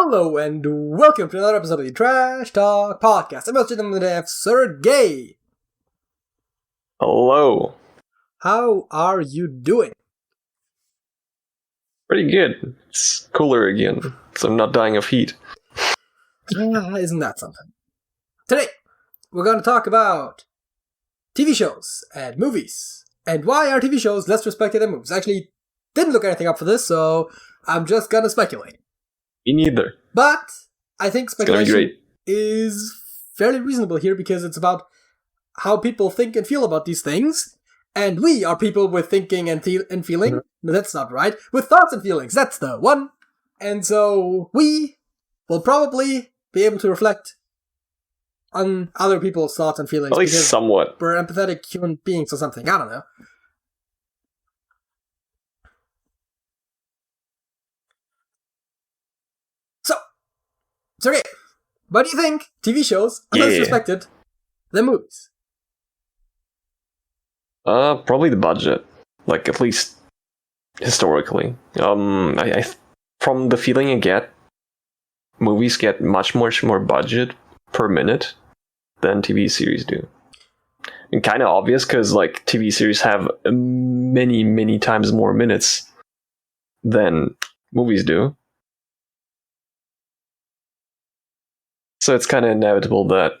Hello and welcome to another episode of the Trash Talk Podcast. I'm your host, Sergej. Hello. How are you doing? Pretty good. It's cooler again, so I'm not dying of heat. Isn't that something? Today, we're going to talk about TV shows and movies, and why are TV shows less respected than movies. Actually, didn't look anything up for this, so I'm just going to speculate. Me neither. But I think speculation great. is fairly reasonable here because it's about how people think and feel about these things. And we are people with thinking and feeling. Mm-hmm. No, that's not right. With thoughts and feelings. That's the one. And so we will probably be able to reflect on other people's thoughts and feelings. At least somewhat. We're empathetic human beings or something. I don't know. So, Sergej, why do you think TV shows are less respected than movies? Probably the budget. Like, at least historically. I from the feeling I get, movies get much more budget per minute than TV series do. And kind of obvious because, like, TV series have many times more minutes than movies do. So it's kind of inevitable that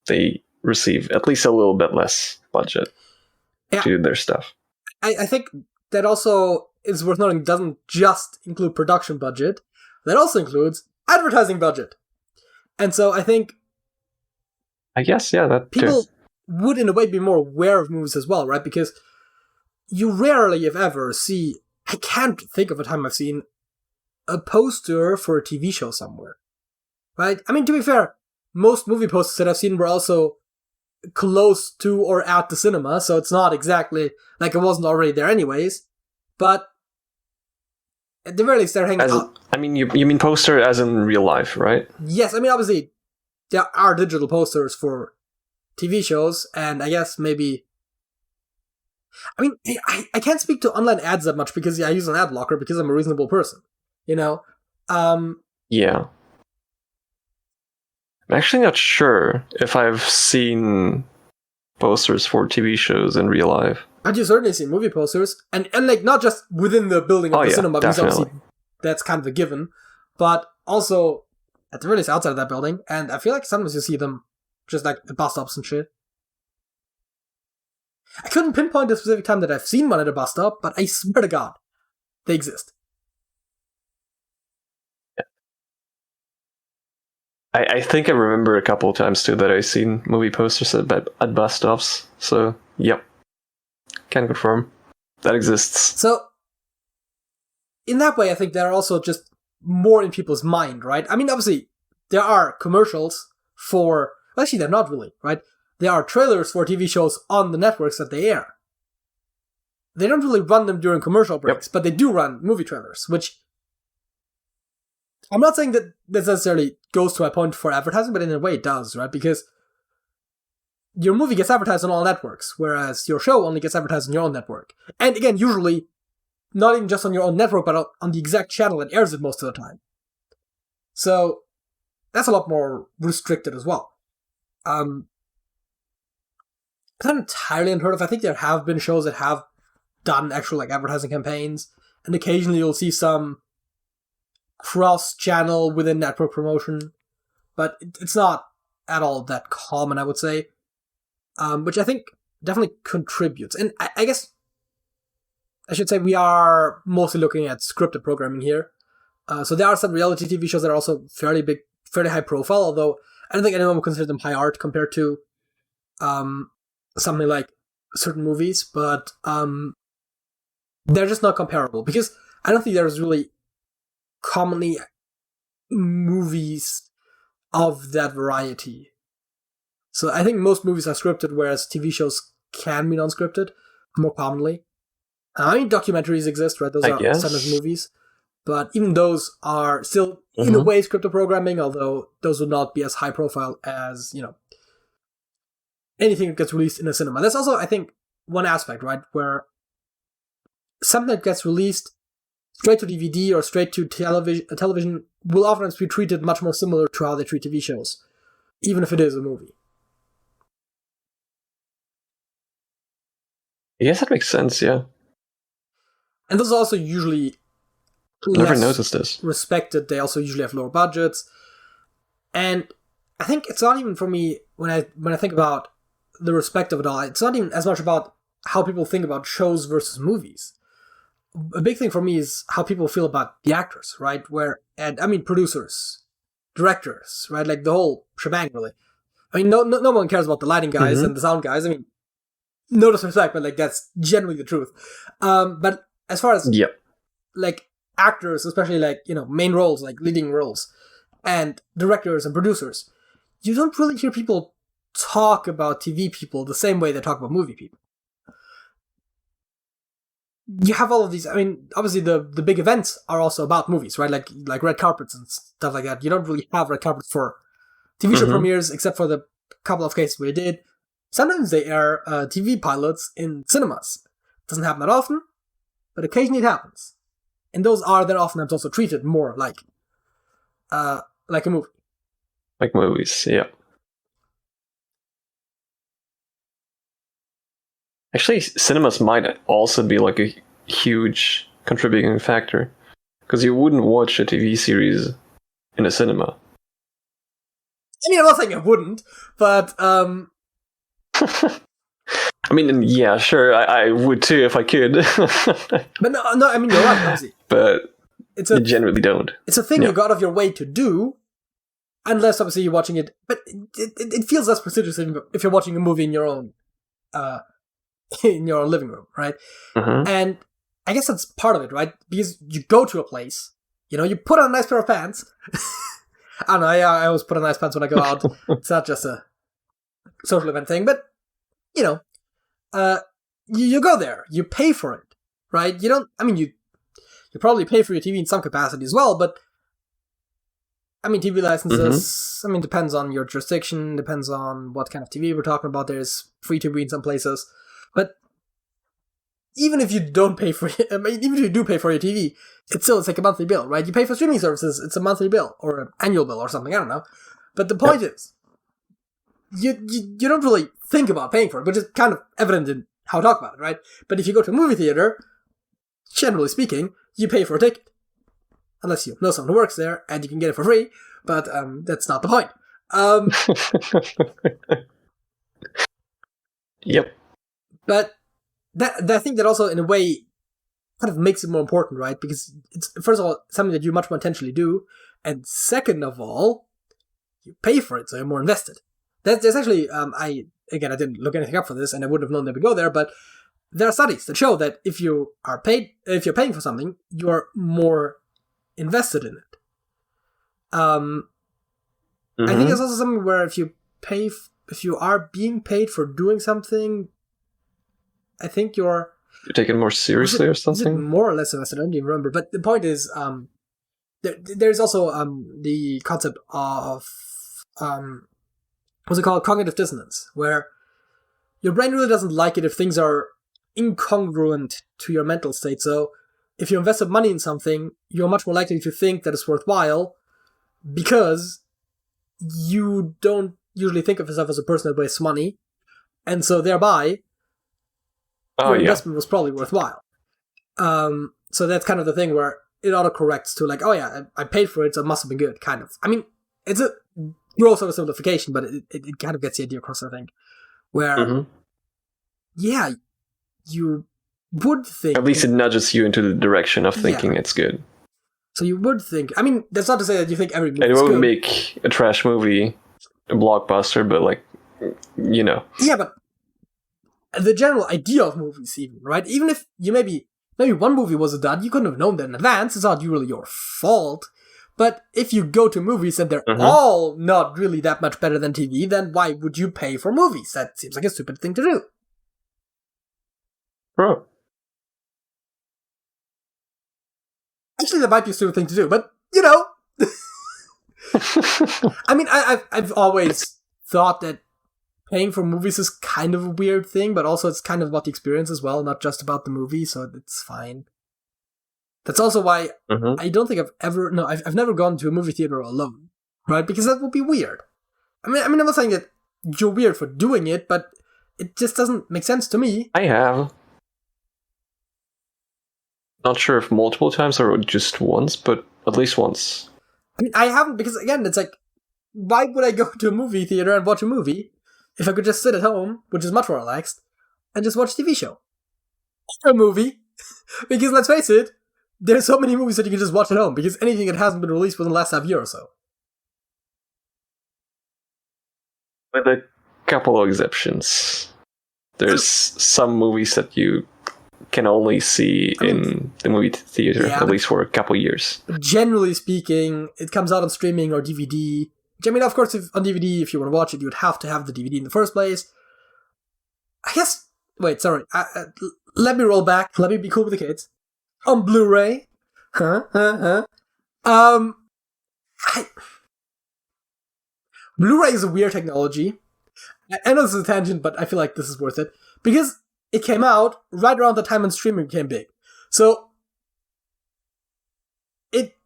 they receive at least a little bit less budget to do their stuff. I think that also is worth noting doesn't just include production budget. That also includes advertising budget. And so I think that people too would in a way be more aware of movies as well, right? Because you rarely, if ever, see, I can't think of a time I've seen a poster for a TV show somewhere. Right? I mean, to be fair, most movie posters that I've seen were also close to or at the cinema, so it's not exactly like it wasn't already there anyways. But at the very least, they're hanging out. I mean, you mean poster as in real life, right? Yes, I mean, obviously, there are digital posters for TV shows, and I guess maybe... I mean, I can't speak to online ads that much because I use an ad blocker because I'm a reasonable person, you know? Yeah. I'm actually not sure if I've seen posters for TV shows in real life. But you've certainly seen movie posters, and like not just within the building of the cinema, because obviously that's kind of a given, but also at the very least outside of that building, and I feel like sometimes you see them just like at bus stops and shit. I couldn't pinpoint the specific time that I've seen one at a bus stop, but I swear to God, they exist. I think I remember a couple of times too that I've seen movie posters at bus stops. So, yep. Can confirm. That exists. So, in that way, I think they're also just more in people's mind, right? I mean, obviously, there are commercials for... Well, actually, they're not really, right? There are trailers for TV shows on the networks that they air. They don't really run them during commercial breaks, but they do run movie trailers, which... I'm not saying that this necessarily goes to a point for advertising, but in a way it does, right? Because your movie gets advertised on all networks, whereas your show only gets advertised on your own network. And again, usually, not even just on your own network, but on the exact channel that airs it most of the time. So, that's a lot more restricted as well. It's not entirely unheard of. I think there have been shows that have done actual like advertising campaigns, and occasionally you'll see some cross-channel within network promotion, but it's not at all that common, I would say, which I think definitely contributes. And I guess I should say we are mostly looking at scripted programming here. So there are some reality TV shows that are also fairly big, fairly high profile, although I don't think anyone would consider them high art compared to something like certain movies, but they're just not comparable because I don't think there's really commonly movies of that variety. So I think most movies are scripted, whereas TV shows can be non-scripted more commonly. I mean, documentaries exist, right? Those are some of movies. But even those are still, in a way, scripted programming, although those would not be as high profile as, you know, anything that gets released in a cinema. That's also, I think, one aspect, right? Where something that gets released straight to DVD or straight to television will often be treated much more similar to how they treat TV shows, even if it is a movie. I guess that makes sense, yeah. And those are also usually Never noticed this. respected. They also usually have lower budgets. And I think it's not even for me, when I think about the respect of it all, it's not even as much about how people think about shows versus movies. A big thing for me is how people feel about the actors, right? Producers, directors, right? Like the whole shebang, really. I mean, no one cares about the lighting guys and the sound guys. I mean, no disrespect, but like that's generally the truth. But as far as like actors, especially like, you know, main roles, like leading roles, and directors and producers, you don't really hear people talk about TV people the same way they talk about movie people. You have all of these. I mean, obviously the big events are also about movies, right? Like red carpets and stuff like that. You don't really have red carpets for TV show premieres, except for the couple of cases where they did. Sometimes they air TV pilots in cinemas. Doesn't happen that often, but occasionally it happens. And those are then oftentimes also treated more like a movie. Like movies, yeah. Actually, cinemas might also be like a huge contributing factor, because you wouldn't watch a TV series in a cinema. I mean, I'm not saying I wouldn't, but I mean, yeah, sure, I would too if I could. But no, I mean, you're right, obviously. But you generally don't. It's a thing you go out of your way to do, unless obviously you're watching it. But it feels less prestigious if you're watching a movie in your own living room, right? And I guess that's part of it, right? Because you go to a place, you know, you put on a nice pair of pants. I don't know, I always put on nice pants when I go out. It's not just a social event thing, but, you know, you go there, you pay for it, right? You probably pay for your TV in some capacity as well, but, I mean, TV licenses, I mean, depends on your jurisdiction, depends on what kind of TV we're talking about. There's free TV in some places. But even if you don't pay for it, I mean, even if you do pay for your TV, it's like a monthly bill, right? You pay for streaming services, it's a monthly bill or an annual bill or something, I don't know. But the point is, you don't really think about paying for it, which is kind of evident in how I talk about it, right? But if you go to a movie theater, generally speaking, you pay for a ticket. Unless you know someone who works there and you can get it for free, but that's not the point. Yep. But I think that also, in a way, kind of makes it more important, right? Because it's, first of all, something that you much more intentionally do, and second of all, you pay for it, so you're more invested. There's actually, I didn't look anything up for this, and I wouldn't have known that we go there, but there are studies that show that if you're paying for something, you are more invested in it. I think there's also something where if you are being paid for doing something, I think you're taken more seriously or something. Is it more or less invested? I don't even remember. But the point is, there's also the concept of what's it called? Cognitive dissonance, where your brain really doesn't like it if things are incongruent to your mental state. So if you invested money in something, you're much more likely to think that it's worthwhile because you don't usually think of yourself as a person that wastes money. And so thereby, your investment was probably worthwhile. So that's kind of the thing where it autocorrects to like, oh yeah, I paid for it, so it must have been good, kind of. I mean, it's a gross oversimplification, but it kind of gets the idea across, I think. Where, yeah, you would think... At least it nudges you into the direction of thinking it's good. So you would think... I mean, that's not to say that you think every movie is good. And it won't make a trash movie a blockbuster, but like, you know. Yeah, but the general idea of movies even, right? Even if you maybe one movie was a dud, you couldn't have known that in advance. It's not really your fault. But if you go to movies and they're all not really that much better than TV, then why would you pay for movies? That seems like a stupid thing to do. Bro. Actually, that might be a stupid thing to do, but, you know. I mean, I've always thought that paying for movies is kind of a weird thing, but also it's kind of about the experience as well, not just about the movie, so it's fine. That's also why Mm-hmm. I don't think I've never gone to a movie theater alone, right? Because that would be weird. I mean, I'm not saying that you're weird for doing it, but it just doesn't make sense to me. I have. Not sure if multiple times or just once, but at least once. I mean, I haven't because again, it's like, why would I go to a movie theater and watch a movie if I could just sit at home, which is much more relaxed, and just watch a TV show or a movie? Because let's face it, there's so many movies that you can just watch at home. Because anything that hasn't been released within the last half year or so. With a couple of exceptions. There's some movies that you can only see in the movie theater, yeah, at least for a couple years. Generally speaking, it comes out on streaming or DVD. Which, I mean, of course, on DVD, if you want to watch it, you would have to have the DVD in the first place. I guess... Wait, sorry. Let me roll back. Let me be cool with the kids. On Blu-ray. Blu-ray is a weird technology. I know this is a tangent, but I feel like this is worth it. Because it came out right around the time when streaming became big. So, it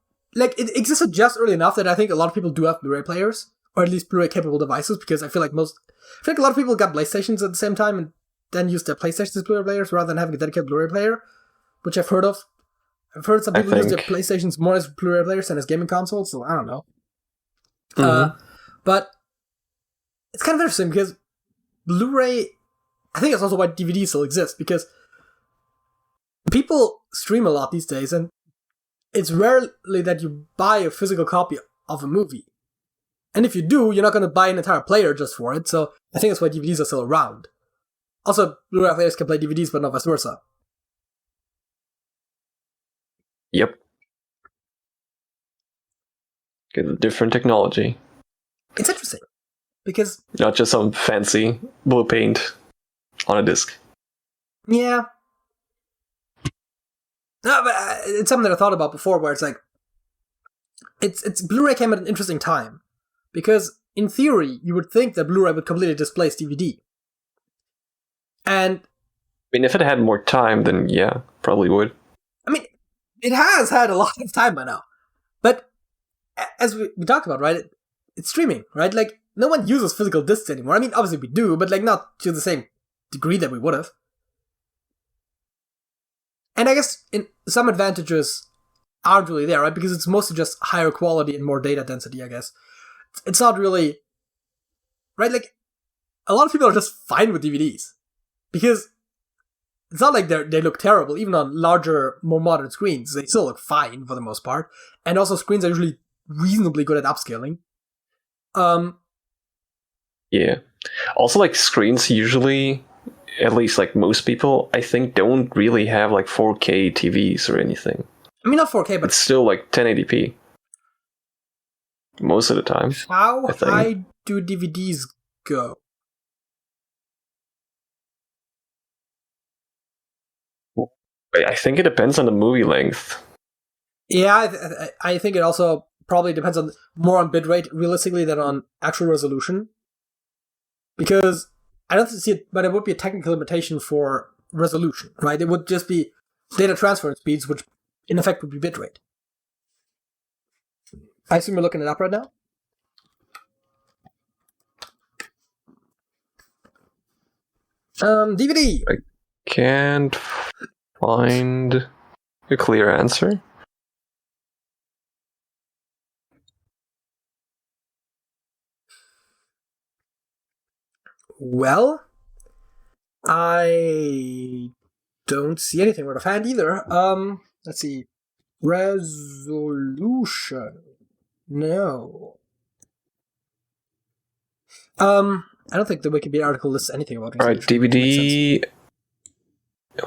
existed just early enough that I think a lot of people do have Blu-ray players. Or at least Blu-ray capable devices, because I feel like a lot of people got PlayStations at the same time and then used their PlayStations as Blu-ray players rather than having a dedicated Blu-ray player, which I've heard of. I've heard some people use their PlayStations more as Blu-ray players than as gaming consoles, so I don't know. Mm-hmm. But it's kind of interesting because Blu-ray, I think that's also why DVD still exists, because people stream a lot these days, and it's rarely that you buy a physical copy of a movie. And if you do, you're not going to buy an entire player just for it, so I think that's why DVDs are still around. Also, Blu-ray players can play DVDs, but not vice versa. Yep. Get a different technology. It's interesting, because... Not just some fancy blue paint on a disc. Yeah. No, but it's something that I thought about before, where it's like... It's Blu-ray came at an interesting time. Because, in theory, you would think that Blu-ray would completely displace DVD. And... I mean, if it had more time, then yeah, probably would. I mean, it has had a lot of time by now. But, as we talked about, right, it's streaming, right? Like, no one uses physical discs anymore. I mean, obviously we do, but, like, not to the same degree that we would have. And I guess some advantages aren't really there, right? Because it's mostly just higher quality and more data density, I guess. It's not really... Right, like, a lot of people are just fine with DVDs. Because it's not like they look terrible, even on larger, more modern screens. They still look fine for the most part. And also screens are usually reasonably good at upscaling. Yeah. Also, like, screens usually, at least like most people, I think don't really have like 4K TVs or anything. I mean, not 4K, but... It's still like 1080p. Most of the time. How high do DVDs go? I think it depends on the movie length. Yeah, I think it also probably depends more on bitrate, realistically, than on actual resolution. Because I don't see it, but it would be a technical limitation for resolution, right? It would just be data transfer speeds, which in effect would be bitrate. I assume you're looking it up right now? DVD! I can't find a clear answer. Well, I don't see anything worth of hand either. Let's see. Resolution. No. I don't think the Wikipedia article lists anything about resolution. Alright, DVD...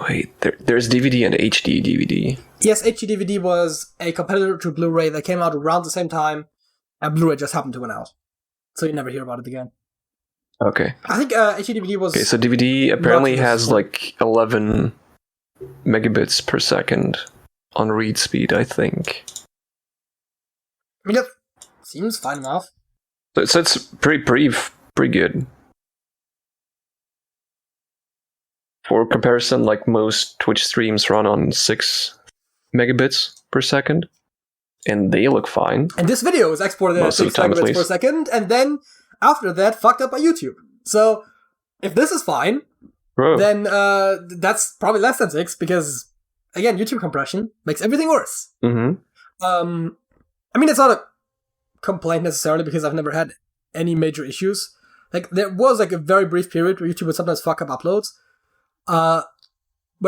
Wait, there's DVD and HD DVD. Yes, HD DVD was a competitor to Blu-ray that came out around the same time, and Blu-ray just happened to win out. So you never hear about it again. Okay. I think HD DVD was... Okay, so DVD apparently has like 11 megabits per second on read speed, I think. I mean, that seems fine enough. So it's pretty good. For comparison, like most Twitch streams run on 6 megabits per second, and they look fine. And this video is exported at 6 megabits per second, and then after that, fucked up by YouTube. So if this is fine, then that's probably less than 6, because again, YouTube compression makes everything worse. Mm-hmm. I mean, it's not a complaint necessarily, because I've never had any major issues. Like, there was like a very brief period where YouTube would sometimes fuck up uploads, where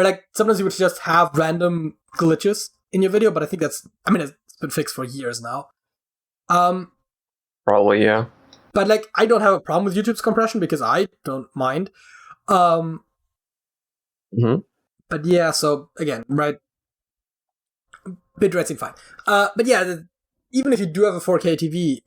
like sometimes you would just have random glitches in your video. But I think it's been fixed for years now. Probably, yeah. But like, I don't have a problem with YouTube's compression because I don't mind. Mm-hmm. But yeah, so again, right, bitrate seem fine. But yeah, even if you do have a 4K TV,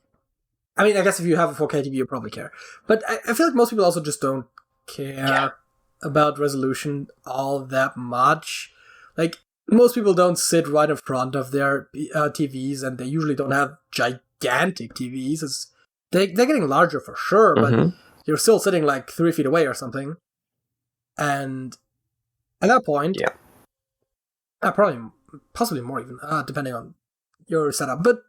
I mean, I guess if you have a 4K TV, you probably care. But I feel like most people also just don't care about resolution all that much. Like, most people don't sit right in front of their TVs, and they usually don't have gigantic TVs. They're getting larger for sure, but you're still sitting like 3 feet away or something. And at that point, possibly more even, depending on your setup. But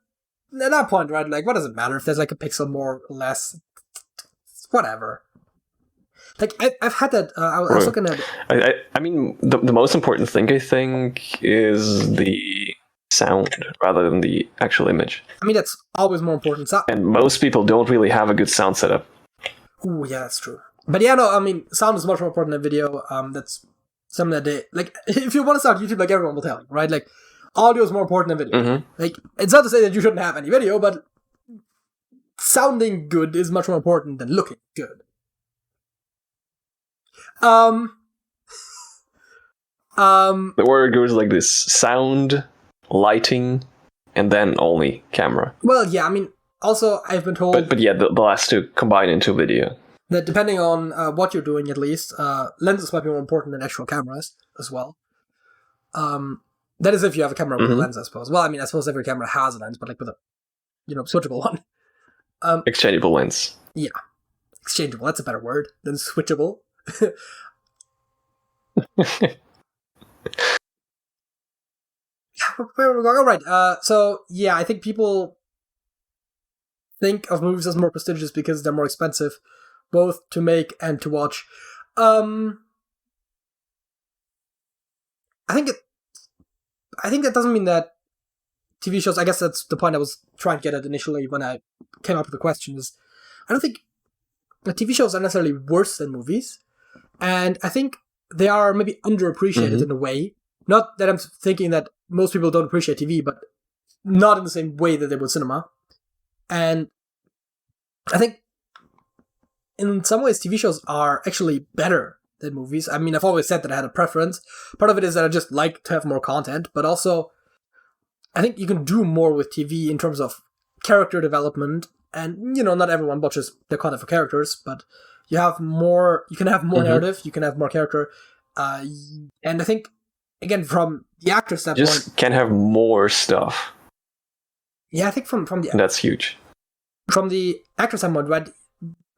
at that point, right, like, what does it matter if there's like a pixel more or less? Whatever. Like, I've had that. I was looking at. I mean, the most important thing, I think, is the sound rather than the actual image. I mean, that's always more important. And most people don't really have a good sound setup. Ooh, yeah, that's true. But yeah, no, I mean, sound is much more important than video. That's something that they like. If you want to start YouTube, like, everyone will tell you, right? Like, audio is more important than video. Mm-hmm. Like, it's not to say that you shouldn't have any video, but sounding good is much more important than looking good. The order goes like this: sound, lighting, and then only camera. Well, yeah, I mean, also, I've been told... But yeah, the last two combine into video. That depending on what you're doing, at least, lenses might be more important than actual cameras as well. That is if you have a camera with a lens, I suppose. Well, I mean, I suppose every camera has a lens, but like with a, switchable one. Exchangeable lens. Yeah. Exchangeable, that's a better word than switchable. Where are we going? All right. So yeah, I think people think of movies as more prestigious because they're more expensive, both to make and to watch. I think that doesn't mean that TV shows. I guess that's the point I was trying to get at initially when I came up with the question. Is I don't think that TV shows are necessarily worse than movies. And I think they are maybe underappreciated in a way. Not that I'm thinking that most people don't appreciate TV, but not in the same way that they would cinema. And I think in some ways TV shows are actually better than movies. I mean, I've always said that I had a preference. Part of it is that I just like to have more content, but also I think you can do more with TV in terms of character development. And, not everyone watches the content for characters, but you can have more narrative, you can have more character. And I think, again, from the actor standpoint... Just can have more stuff. Yeah, I think from the... That's huge. From the actor standpoint, right?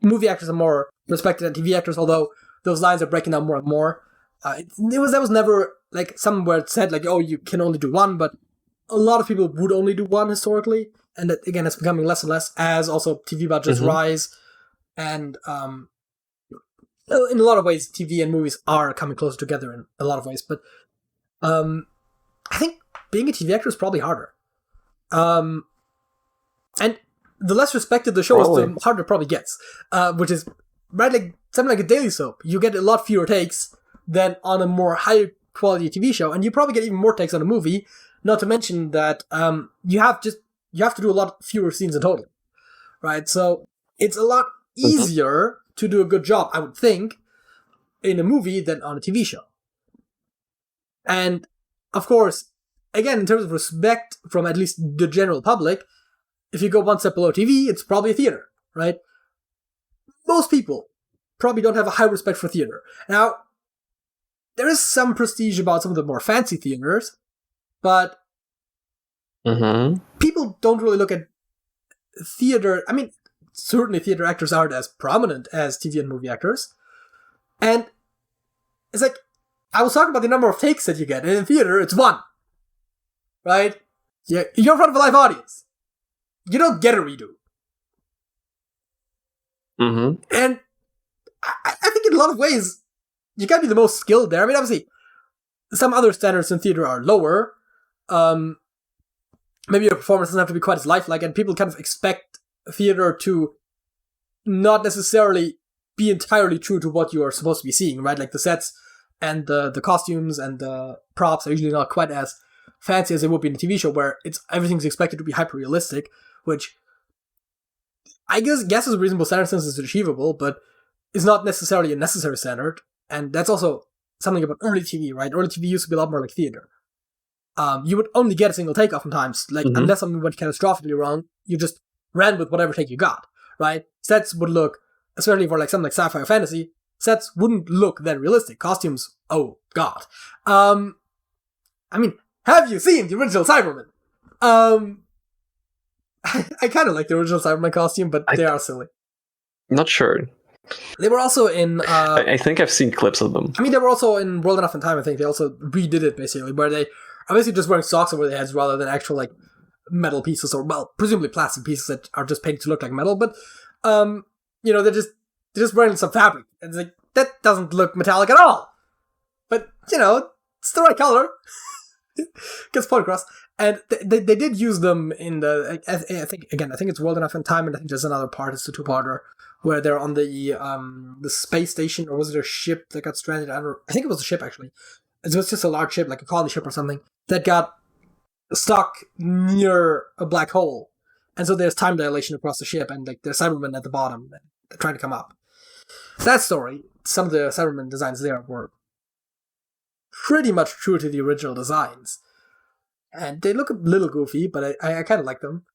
Movie actors are more respected than TV actors, although those lines are breaking down more and more. That was never, like, somewhere it said, like, oh, you can only do one, but a lot of people would only do one historically. And that, again, it's becoming less and less as also TV budgets rise. And in a lot of ways, TV and movies are coming closer together in a lot of ways. But I think being a TV actor is probably harder. And the less respected the show is, the harder it probably gets. Which is, right, like something like a daily soap. You get a lot fewer takes than on a more high quality TV show. And you probably get even more takes on a movie. Not to mention that you have to do a lot fewer scenes in total. Right? So it's a lot easier to do a good job, I would think, in a movie than on a TV show. And, of course, again, in terms of respect from at least the general public, if you go one step below TV, it's probably a theater, right? Most people probably don't have a high respect for theater. Now, there is some prestige about some of the more fancy theaters, but people don't really look at theater. I mean, certainly theater actors aren't as prominent as TV and movie actors. And it's like, I was talking about the number of takes that you get, and in theater, it's one. right? You're in front of a live audience. You don't get a redo. Mm-hmm. And I think in a lot of ways, you gotta be the most skilled there. I mean, obviously, some other standards in theater are lower. Maybe your performance doesn't have to be quite as lifelike, and people kind of expect theater to not necessarily be entirely true to what you are supposed to be seeing, right? Like the sets and the costumes and the props are usually not quite as fancy as they would be in a TV show, where everything's expected to be hyper realistic, which I guess is a reasonable standard since it's achievable, but is not necessarily a necessary standard. And that's also something about early TV, right? Early TV used to be a lot more like theater. You would only get a single take oftentimes, like unless something went catastrophically wrong, you just ran with whatever take you got, right? Sets would look, especially for like something like sci-fi or fantasy, sets wouldn't look that realistic. Costumes, oh god. I mean, have you seen the original Cybermen? I kind of like the original Cyberman costume, but they are silly. Not sure. They were also in... I think I've seen clips of them. I mean, they were also in World Enough in Time, I think. They also redid it, basically, where they are basically just wearing socks over their heads rather than actual, like, metal pieces, or, well, presumably plastic pieces that are just painted to look like metal, but, you know, they're just wearing some fabric. And it's like, that doesn't look metallic at all! But, you know, it's the right color. Gets point across. And they did use them in the... I think it's World Enough in Time, and I think there's another part, it's the two-parter, where they're on the space station, or was it a ship that got stranded? I think it was a ship, actually. It was just a large ship, like a colony ship or something, that got stuck near a black hole. And so there's time dilation across the ship, and like there's Cybermen at the bottom, and they're trying to come up. That story, some of the Cybermen designs there were pretty much true to the original designs. And they look a little goofy, but I kind of like them.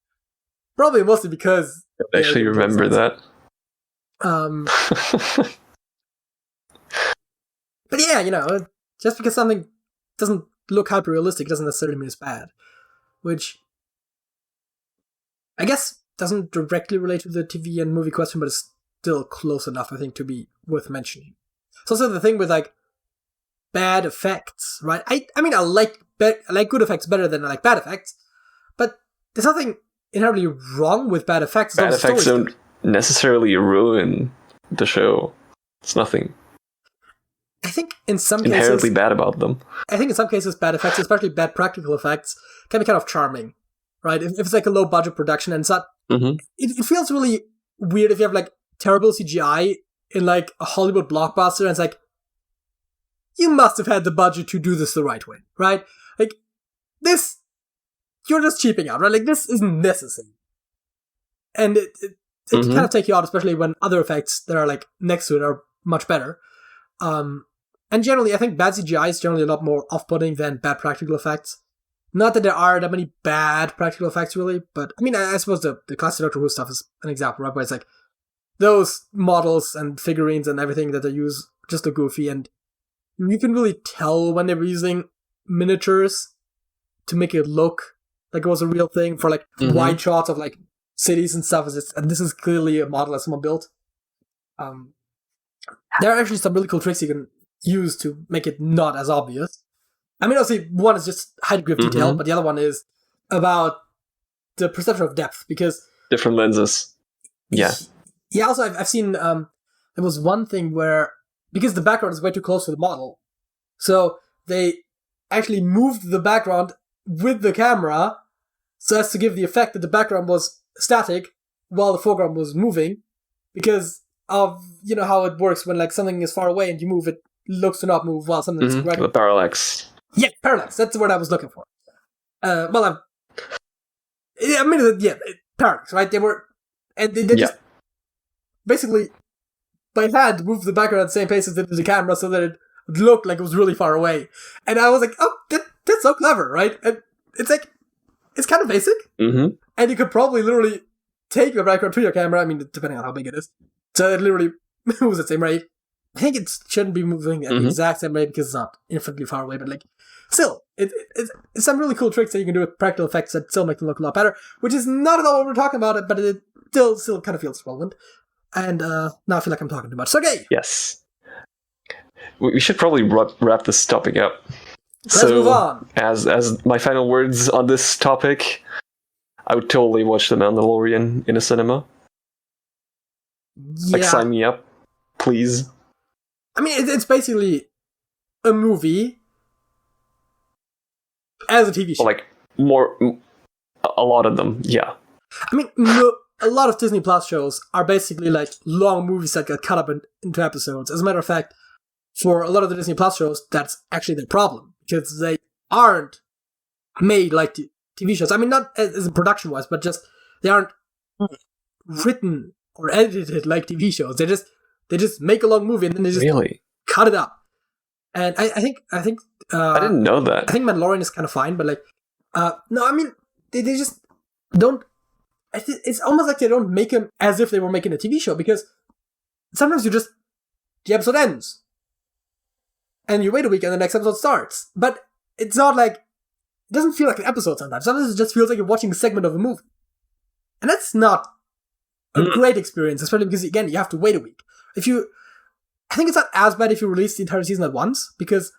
Probably mostly because... I actually remember that. But yeah, you know, just because something doesn't look hyper realistic doesn't necessarily mean it's bad. Which I guess doesn't directly relate to the TV and movie question, but it's still close enough, I think, to be worth mentioning. It's also the thing with like bad effects, right? I mean, I like good effects better than I like bad effects, but there's nothing inherently wrong with bad effects. Bad effects don't necessarily ruin the show. It's nothing. I think in some cases... inherently bad about them. I think in some cases bad effects, especially bad practical effects, can be kind of charming, right? If it's like a low-budget production and it's not... It feels really weird if you have like terrible CGI in like a Hollywood blockbuster and it's like, you must have had the budget to do this the right way, right? Like, this... You're just cheaping out, right? Like, this isn't necessary. And it kind of take you out, especially when other effects that are like next to it are much better. And generally, I think bad CGI is generally a lot more off-putting than bad practical effects. Not that there are that many bad practical effects, really, but I mean, I suppose the classic Doctor Who stuff is an example, right? Where it's like those models and figurines and everything that they use just look goofy, and you can really tell when they were using miniatures to make it look like it was a real thing for like wide shots of like cities and stuff. And this is clearly a model that someone built. There are actually some really cool tricks you can use to make it not as obvious. I mean, obviously, one is just high degree of detail, but the other one is about the perception of depth, because... different lenses. Yeah. Yeah, also, I've seen... there was one thing where... because the background is way too close to the model, so they actually moved the background with the camera so as to give the effect that the background was static while the foreground was moving, because of, you know, how it works when like something is far away and you move, it looks to not move while something is right. The parallax. Yeah, parallax. That's the word I was looking for. Parallax, right? They just basically by hand moved the background at the same pace as the camera so that it looked like it was really far away. And I was like, oh, that's so clever, right? And it's like, it's kind of basic. And you could probably literally take your background to your camera, I mean, depending on how big it is, so it literally moves at the same rate. I think it shouldn't be moving at the exact same rate because it's not infinitely far away, but like, still, it's some really cool tricks that you can do with practical effects that still make them look a lot better, which is not at all what we're talking about, but it still kind of feels relevant. And now I feel like I'm talking too much. Sergej! Yes. We should probably wrap this topic up. Let's move on. As my final words on this topic, I would totally watch The Mandalorian in a cinema. Yeah. Like, sign me up, please. I mean, it's basically a movie as a TV show. Like, a lot of them, yeah. I mean, a lot of Disney Plus shows are basically like long movies that get cut up into episodes. As a matter of fact, for a lot of the Disney Plus shows, that's actually their problem, because they aren't made like TV shows. I mean, not as in production-wise, but just they aren't written or edited like TV shows. They just make a long movie and then they just cut it up. And I think I didn't know that. I think Mandalorian is kind of fine, but like, no, I mean, they just don't. It's almost like they don't make them as if they were making a TV show, because sometimes the episode ends and you wait a week and the next episode starts. But it's not like, it doesn't feel like an episode sometimes. Sometimes it just feels like you're watching a segment of a movie. And that's not a great experience, especially because, again, you have to wait a week. I think it's not as bad if you release the entire season at once, because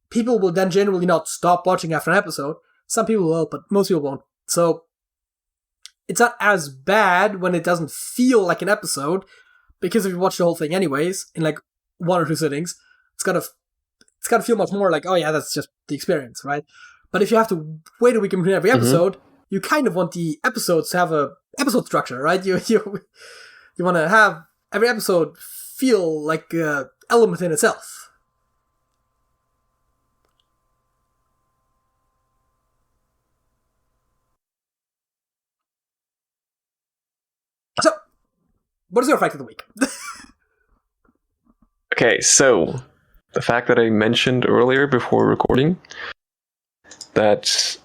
people will then generally not stop watching after an episode. Some people will, but most people won't. So it's not as bad when it doesn't feel like an episode, because if you watch the whole thing anyways, in like 1 or 2 sittings, it's gotta feel much more like, oh yeah, that's just the experience, right? But if you have to wait a week in between every episode, you kind of want the episodes to have a episode structure, right? You want to have every episode feel like an element in itself. So, what is your fact of the week? Okay, so the fact that I mentioned earlier before recording that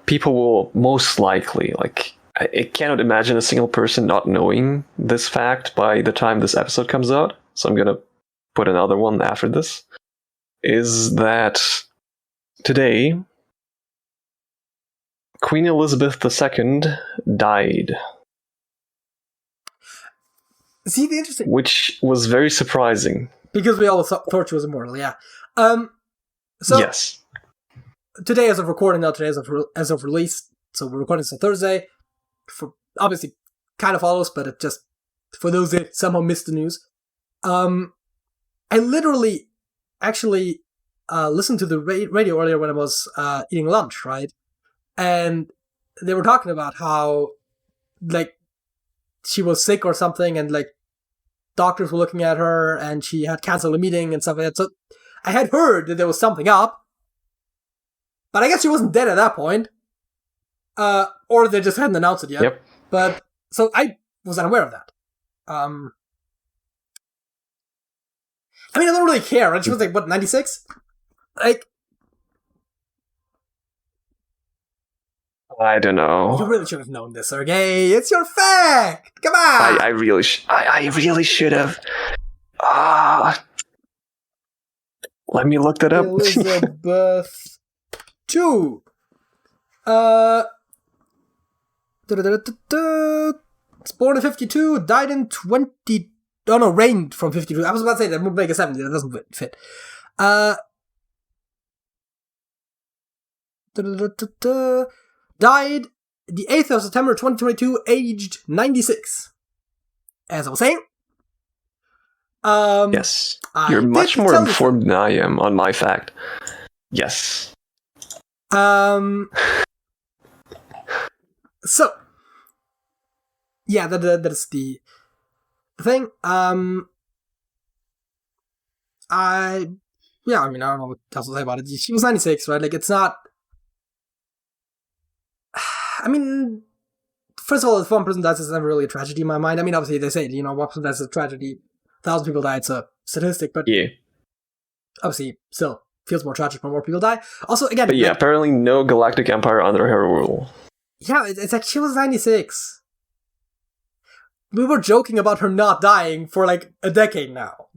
people will most likely, like, I cannot imagine a single person not knowing this fact by the time this episode comes out, so I'm gonna put another one after this, is that today Queen Elizabeth II died. See, the interesting... Which was very surprising. Because we all thought she was immortal, yeah. So yes. Today, as of recording, not today as of release, so we're recording this on Thursday, for obviously kind of follows, but it just, for those that somehow missed the news, I literally actually listened to the radio earlier when I was eating lunch, right? And they were talking about how, like, she was sick or something, and like doctors were looking at her, and she had canceled a meeting and stuff like that. So I had heard that there was something up, but I guess she wasn't dead at that point, or they just hadn't announced it yet. Yep. But so I was unaware of that. I mean, I don't really care. Right? She was like, what, 96? Like, I don't know. You really should have known this, Sergej. It's your fact. Come on. I really should have. Let me look that up. Elizabeth II. It's born in 52, died in 20. Oh no, reigned from 52. I was about to say that would make a 70. That doesn't fit. Died the 8th of September 2022, aged 96. As I was saying. Yes. You're much more informed than I am on my fact. Yes. So. Yeah, that is the thing. I mean, I don't know what else to say about it. She was 96, right? Like, it's not... I mean, first of all, if one person dies, it's never really a tragedy in my mind. I mean, obviously, they say, one person dies is a tragedy. 1,000 people die, it's a statistic, but yeah, obviously, still feels more tragic when more people die. Also, again... But yeah, like, apparently no galactic empire under her rule. Yeah, it's like she was 96. We were joking about her not dying for like a decade now.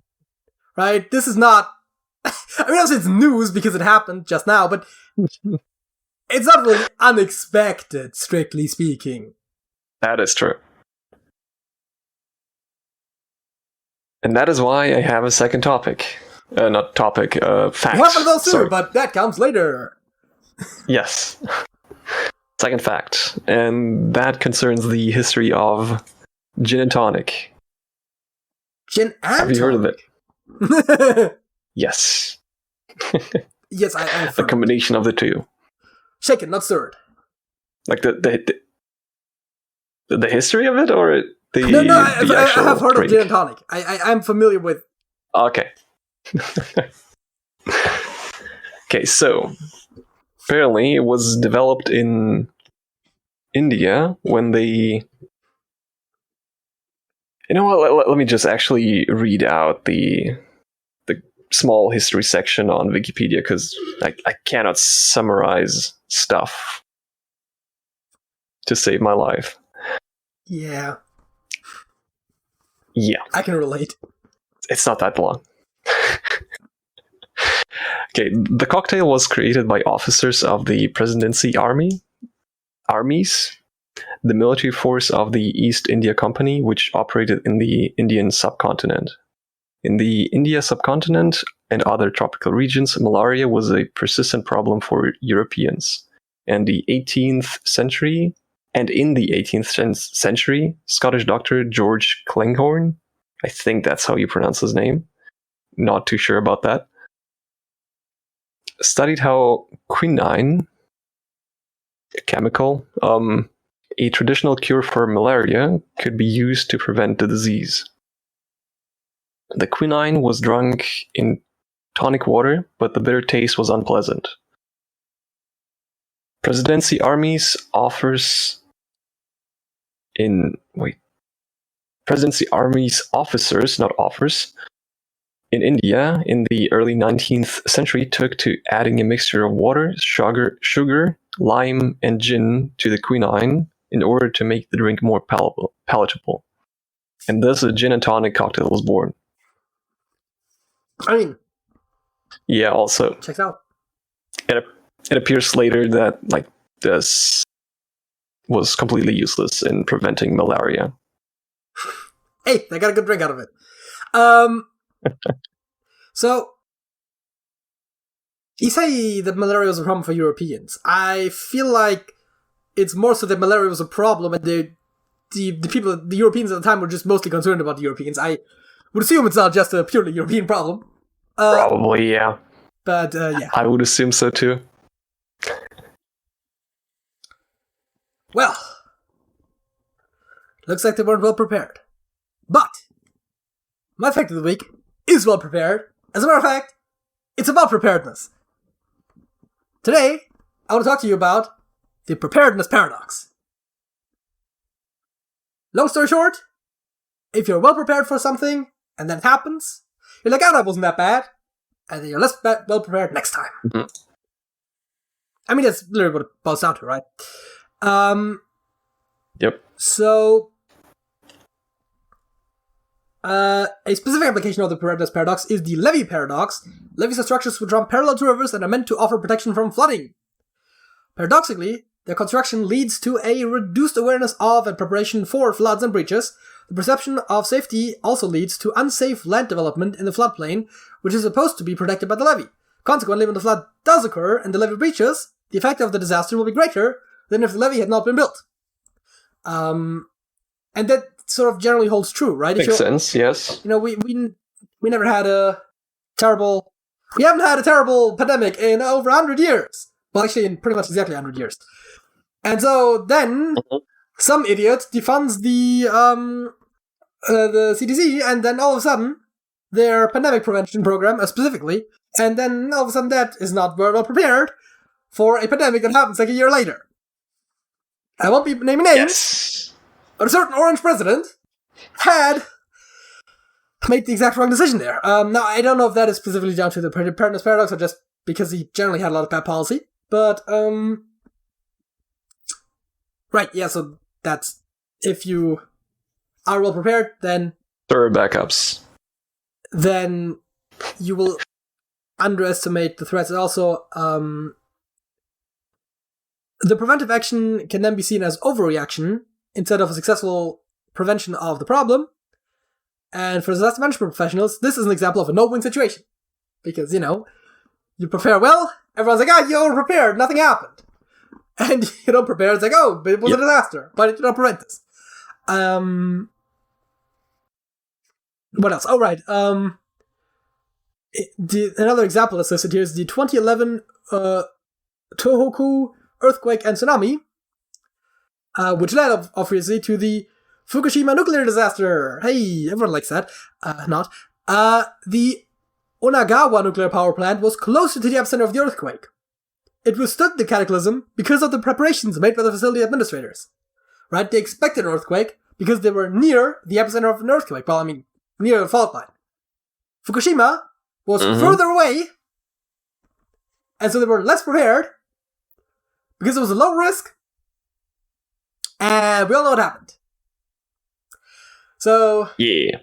Right? This is not... I mean, obviously it's news because it happened just now, but it's not really unexpected, strictly speaking. That is true. And that is why I have a second topic. not topic, fact. We have one of those too, Sorry. but that comes later. Yes. Second fact, and that concerns the history of gin and tonic. Gin and Have you heard of it? it? Yes. Yes, I've A heard. combination of the two. Shaken, not stirred. Like the history of it, or the No, the I actual have heard of drink? gin and tonic. I'm familiar with. Okay. Okay, so apparently it was developed in India when they. You know what? Let me just actually read out the small history section on Wikipedia because I cannot summarize stuff to save my life. Yeah, Yeah, I can relate. it's not that long. Okay, the cocktail was created by officers of the Presidency armies, the military force of the East India Company, which operated in the Indian subcontinent. In the India subcontinent and other tropical regions, malaria was a persistent problem for Europeans. And in the 18th century, Scottish doctor George Clenghorn, I think that's how you pronounce his name, not too sure about that, studied how quinine, a chemical, a traditional cure for malaria, could be used to prevent the disease. The quinine was drunk in tonic water, but the bitter taste was unpleasant. Presidency armies officers in India in the early 19th century took to adding a mixture of water, sugar, lime, and gin to the quinine in order to make the drink more palatable. And thus a gin and tonic cocktail was born. I mean, Yeah, also, check it out. it appears later that this was completely useless in preventing malaria. Hey, I got a good drink out of it. So, you say that malaria was a problem for Europeans. I feel like it's more so that malaria was a problem and the Europeans at the time were just mostly concerned about the Europeans. I would assume it's not just a purely European problem. Probably, yeah. But, yeah. I would assume so too. Well, looks like they weren't well prepared. But, my fact of the week is well prepared. As a matter of fact, it's about preparedness. Today, I want to talk to you about the preparedness paradox. Long story short, if you're well prepared for something, and then it happens, you're like, oh, that wasn't that bad, and then you're less well prepared next time. Mm-hmm. I mean, that's literally what it boils down to, right? Yep. So, a specific application of the preparedness paradox is the levee paradox. Levees are structures which run parallel to rivers and are meant to offer protection from flooding. Paradoxically, their construction leads to a reduced awareness of and preparation for floods and breaches. The perception of safety also leads to unsafe land development in the floodplain, which is supposed to be protected by the levee. Consequently, when the flood does occur and the levee breaches, the effect of the disaster will be greater than if the levee had not been built. And that sort of generally holds true, right? Makes sense, yes. You know, we never had we haven't had a terrible pandemic in over 100 years. Well, actually, in pretty much exactly 100 years. And so then, some idiot defunds the CDC, and then all of a sudden, their pandemic prevention program, specifically, and then all of a sudden that is not very well prepared for a pandemic that happens like a year later. I won't be naming names, Yes. but a certain orange president had made the exact wrong decision there. Now, I don't know if that is specifically down to the preparedness paradox or just because he generally had a lot of bad policy, but, right, yeah, so that's, if you are well prepared, then Thorough backups. then you will underestimate the threats. Also, the preventive action can then be seen as overreaction instead of a successful prevention of the problem. And for disaster management professionals, this is an example of a no-win situation. because, you prepare well, everyone's like, oh, you're prepared, nothing happened. And you don't prepare, it's like, oh, but it was a disaster. Why did you not prevent this? What else? Oh, right. Another example that's listed here is the 2011 Tohoku earthquake and tsunami, which led, obviously, to the Fukushima nuclear disaster. Hey, everyone likes that. Not. The Onagawa nuclear power plant was closer to the epicenter of the earthquake. It withstood the cataclysm because of the preparations made by the facility administrators. Right? They expected an earthquake because they were near the epicenter of an earthquake. Well, near the fault line. Fukushima was further away, and so they were less prepared because it was a low risk, and we all know what happened. So yeah,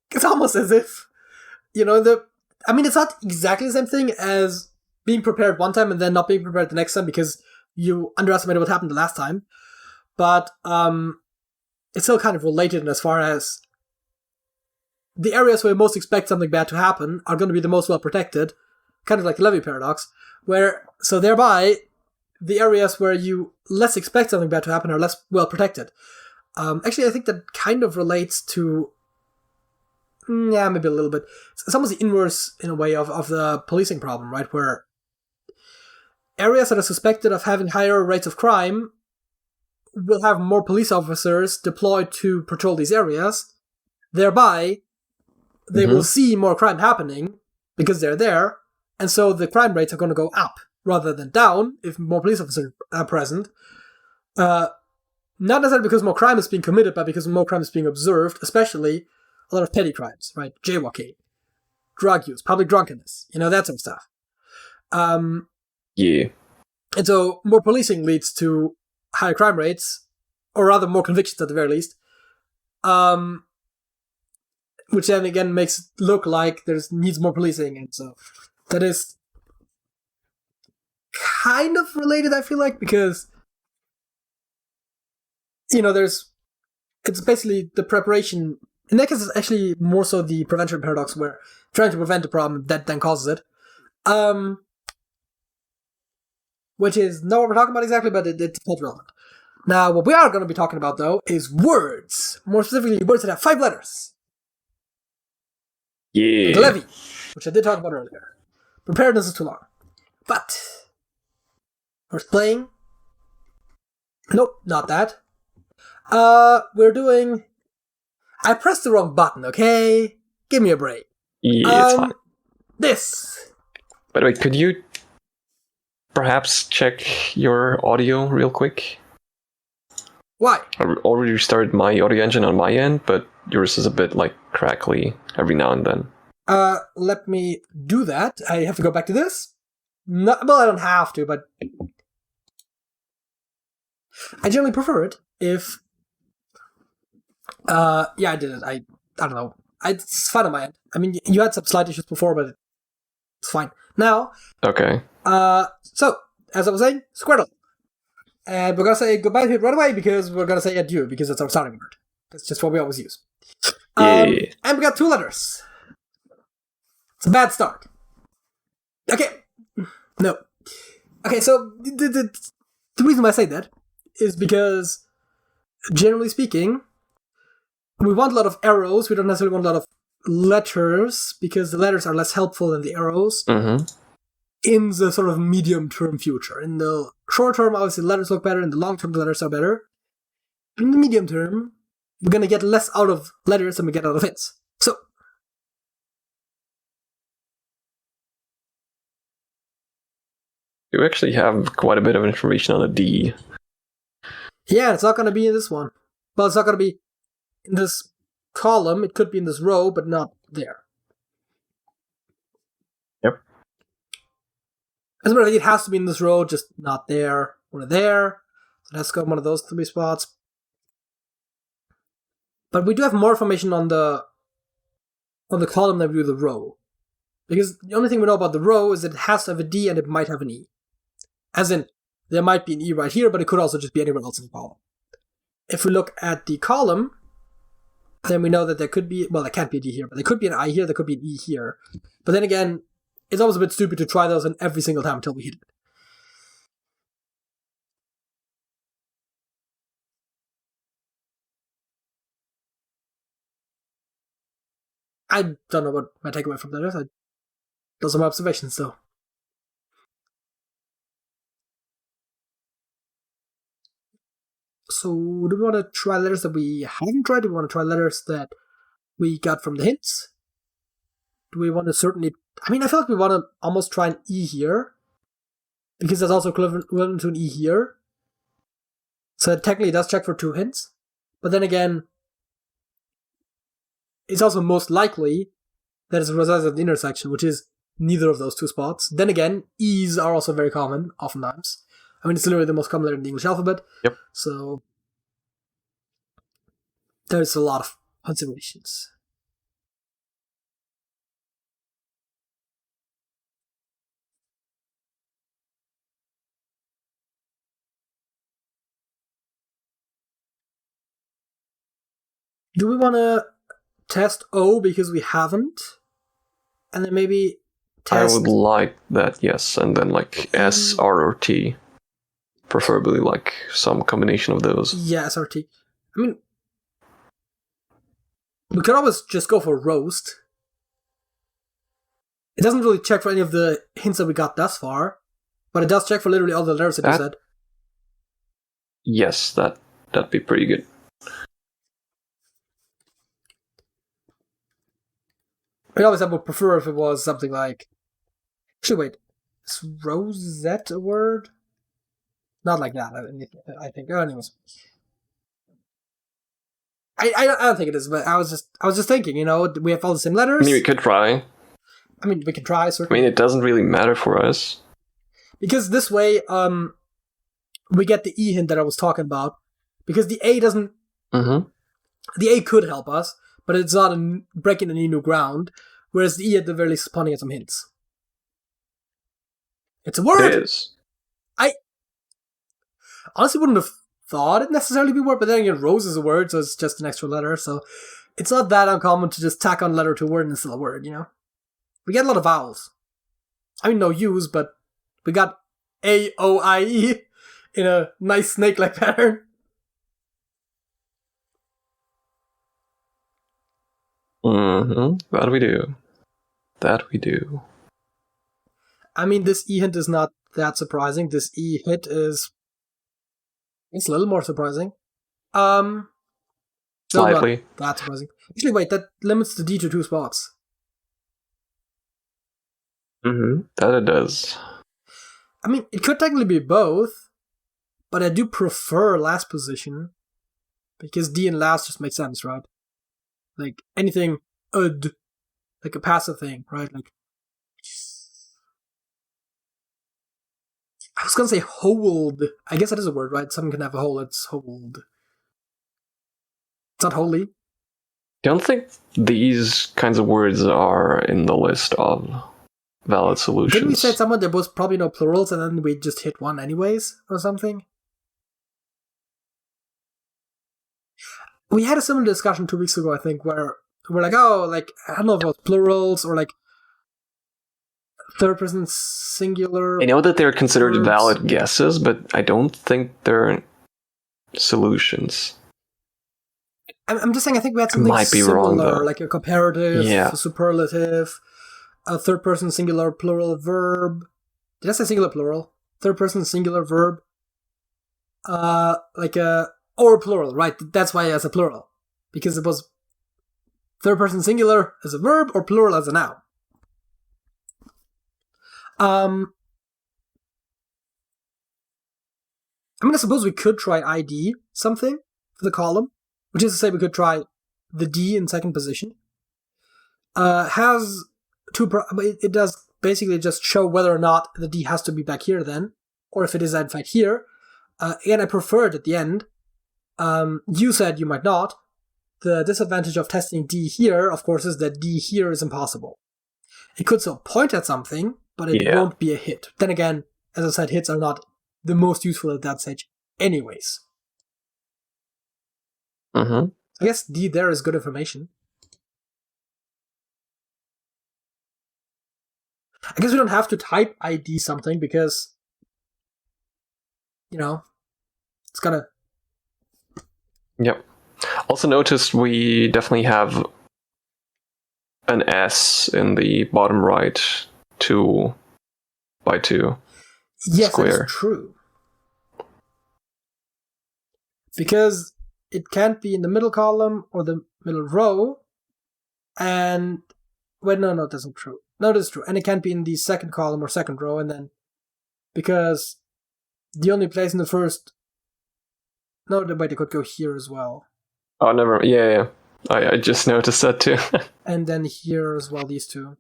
it's almost as if, it's not exactly the same thing as being prepared one time and then not being prepared the next time because you underestimated what happened the last time, but it's still kind of related in as far as the areas where you most expect something bad to happen are going to be the most well protected, kind of like the Levy paradox, so thereby the areas where you less expect something bad to happen are less well protected. Actually, I think that kind of relates to, maybe a little bit. It's almost the inverse, in a way, of the policing problem, right? Where areas that are suspected of having higher rates of crime will have more police officers deployed to patrol these areas. Thereby, they will see more crime happening because they're there, and so the crime rates are going to go up rather than down if more police officers are present. Not necessarily because more crime is being committed, but because more crime is being observed, especially a lot of petty crimes, right? Jaywalking, drug use, public drunkenness, that sort of stuff. Yeah. And so more policing leads to higher crime rates, or rather more convictions at the very least, which then again makes it look like needs more policing, and so that is kind of related, I feel like, because it's basically the preparation. In that case, it's actually more so the prevention paradox, where trying to prevent a problem that then causes it. Which is not what we're talking about exactly, but it's quite relevant. Now, what we are going to be talking about, though, is words. More specifically, words that have 5 letters. Yeah. The levy, which I did talk about earlier. Preparedness is too long. But first playing. Nope, not that. We're doing. I pressed the wrong button, okay? Give me a break. Yeah, it's fine. This. By the way, could you perhaps check your audio real quick? Why? I already restarted my audio engine on my end, but yours is a bit crackly every now and then. Let me do that. I have to go back to this. No, well, I don't have to, but I generally prefer it if. I did it. I don't know. It's fine on my end. You had some slight issues before, but it's fine now. Okay. So as I was saying, Squirtle. And we're going to say goodbye to it right away because we're going to say adieu because it's our starting word. That's just what we always use. And we got 2 letters. It's a bad start. Okay. No. Okay, so the reason why I say that is because, generally speaking, we want a lot of arrows. We don't necessarily want a lot of letters because the letters are less helpful than the arrows. Mm-hmm. In the sort of medium-term future. In the short term, obviously, the letters look better. In the long term, the letters are better. In the medium term, we're going to get less out of letters than we get out of hits. So, you actually have quite a bit of information on a D. Yeah, it's not going to be in this one. Well, it's not going to be in this column. It could be in this row, but not there. Yep. As a matter of fact, it has to be in this row, just not there or there. So let's go in one of those 3 spots. But we do have more information on the column than we do the row. Because the only thing we know about the row is that it has to have a D and it might have an E. As in, there might be an E right here, but it could also just be anywhere else in the column. If we look at the column, then we know that there could be, well, there can't be a D here, but there could be an I here, there could be an E here. But then again, it's always a bit stupid to try those in every single time until we hit it. I don't know what my takeaway from that is. Those are my observations, though. So, do we want to try letters that we haven't tried? Do we want to try letters that we got from the hints? Do we want to certainly... I mean, I feel like we want to almost try an E here, because that's also equivalent to an E here. So technically it does check for 2 hints. But then again, it's also most likely that it resides at the intersection, which is neither of those 2 spots. Then again, E's are also very common, oftentimes. I mean, it's literally the most common letter in the English alphabet. Yep. So there's a lot of considerations. Do we want to test O because we haven't? And then maybe test... I would like that, yes. And then like S, R, or T. Preferably like some combination of those. Yeah, S, R, T. I mean, we could always just go for roast. It doesn't really check for any of the hints that we got thus far, but it does check for literally all the letters that you said. Yes, that'd be pretty good. I always would prefer if it was something like... Actually, wait. Is rosette a word? Not like that, I think. Oh, anyways. I don't think it is, but I was just thinking, you know, we have all the same letters. I mean, we could try. I mean, we can try, certainly. I mean, it doesn't really matter for us. Because this way, we get the E hint that I was talking about. Because the A doesn't... Mm-hmm. The A could help us, but it's not breaking any new ground, whereas the E at the very least is pointing at some hints. It's a word! It is. I honestly wouldn't have thought it necessarily be a word, but then again, rose is a word, so it's just an extra letter, so it's not that uncommon to just tack on a letter to a word and it's still a word, you know? We get a lot of vowels. I mean, no U's, but we got A, O, I, E in a nice snake-like pattern. Mm-hmm. That we do. That we do. I mean, this E hint is not that surprising. This E hit is... It's a little more surprising. Still Slightly. not that surprising. Actually, wait, that limits the D to 2 spots. Mm-hmm. That it does. I mean, it could technically be both, but I do prefer last position, because D and last just makes sense, right? Like, anything ud, like a passive thing, right? Like, I was gonna say hold. I guess that is a word, right? Something can have a hole, it's hold. It's not holy. I don't think these kinds of words are in the list of valid solutions. Didn't we say someone there was probably no plurals and then we just hit one anyways, or something? We had a similar discussion 2 weeks ago, I think, where we're like, oh, like, I don't know if it was plurals or like third person singular. I know that they're considered words. valid guesses, but I don't think they're solutions. I'm just saying, I think we had something Might be similar, wrong, though. like a comparative, Yeah. a superlative, a third person singular plural verb. Did I say singular plural? Third person singular verb. Like a... Or plural, right? That's why it has a plural. Because it was third person singular as a verb or plural as a noun. I mean, I suppose we could try ID something for the column, which is to say we could try the D in second position. Has two... It does basically just show whether or not the D has to be back here then, or if it is in fact here. Again, I prefer it at the end. You said you might not. The disadvantage of testing D here, of course, is that D here is impossible. It could still point at something, but it won't be a hit. Then again, as I said, hits are not the most useful at that stage anyways. Mm-hmm. I guess D there is good information. I guess we don't have to type ID something because, it's gonna. Yep. Also noticed we definitely have an S in the bottom right 2 by 2 Yes, square. that is true. Because it can't be in the middle column or the middle row, and no, that's not true. No, that's true, and it can't be in the second column or second row, and then because the only place in the first. No, wait, it could go here as well. Oh, never. Yeah. I just noticed that too. And then here as well, these two.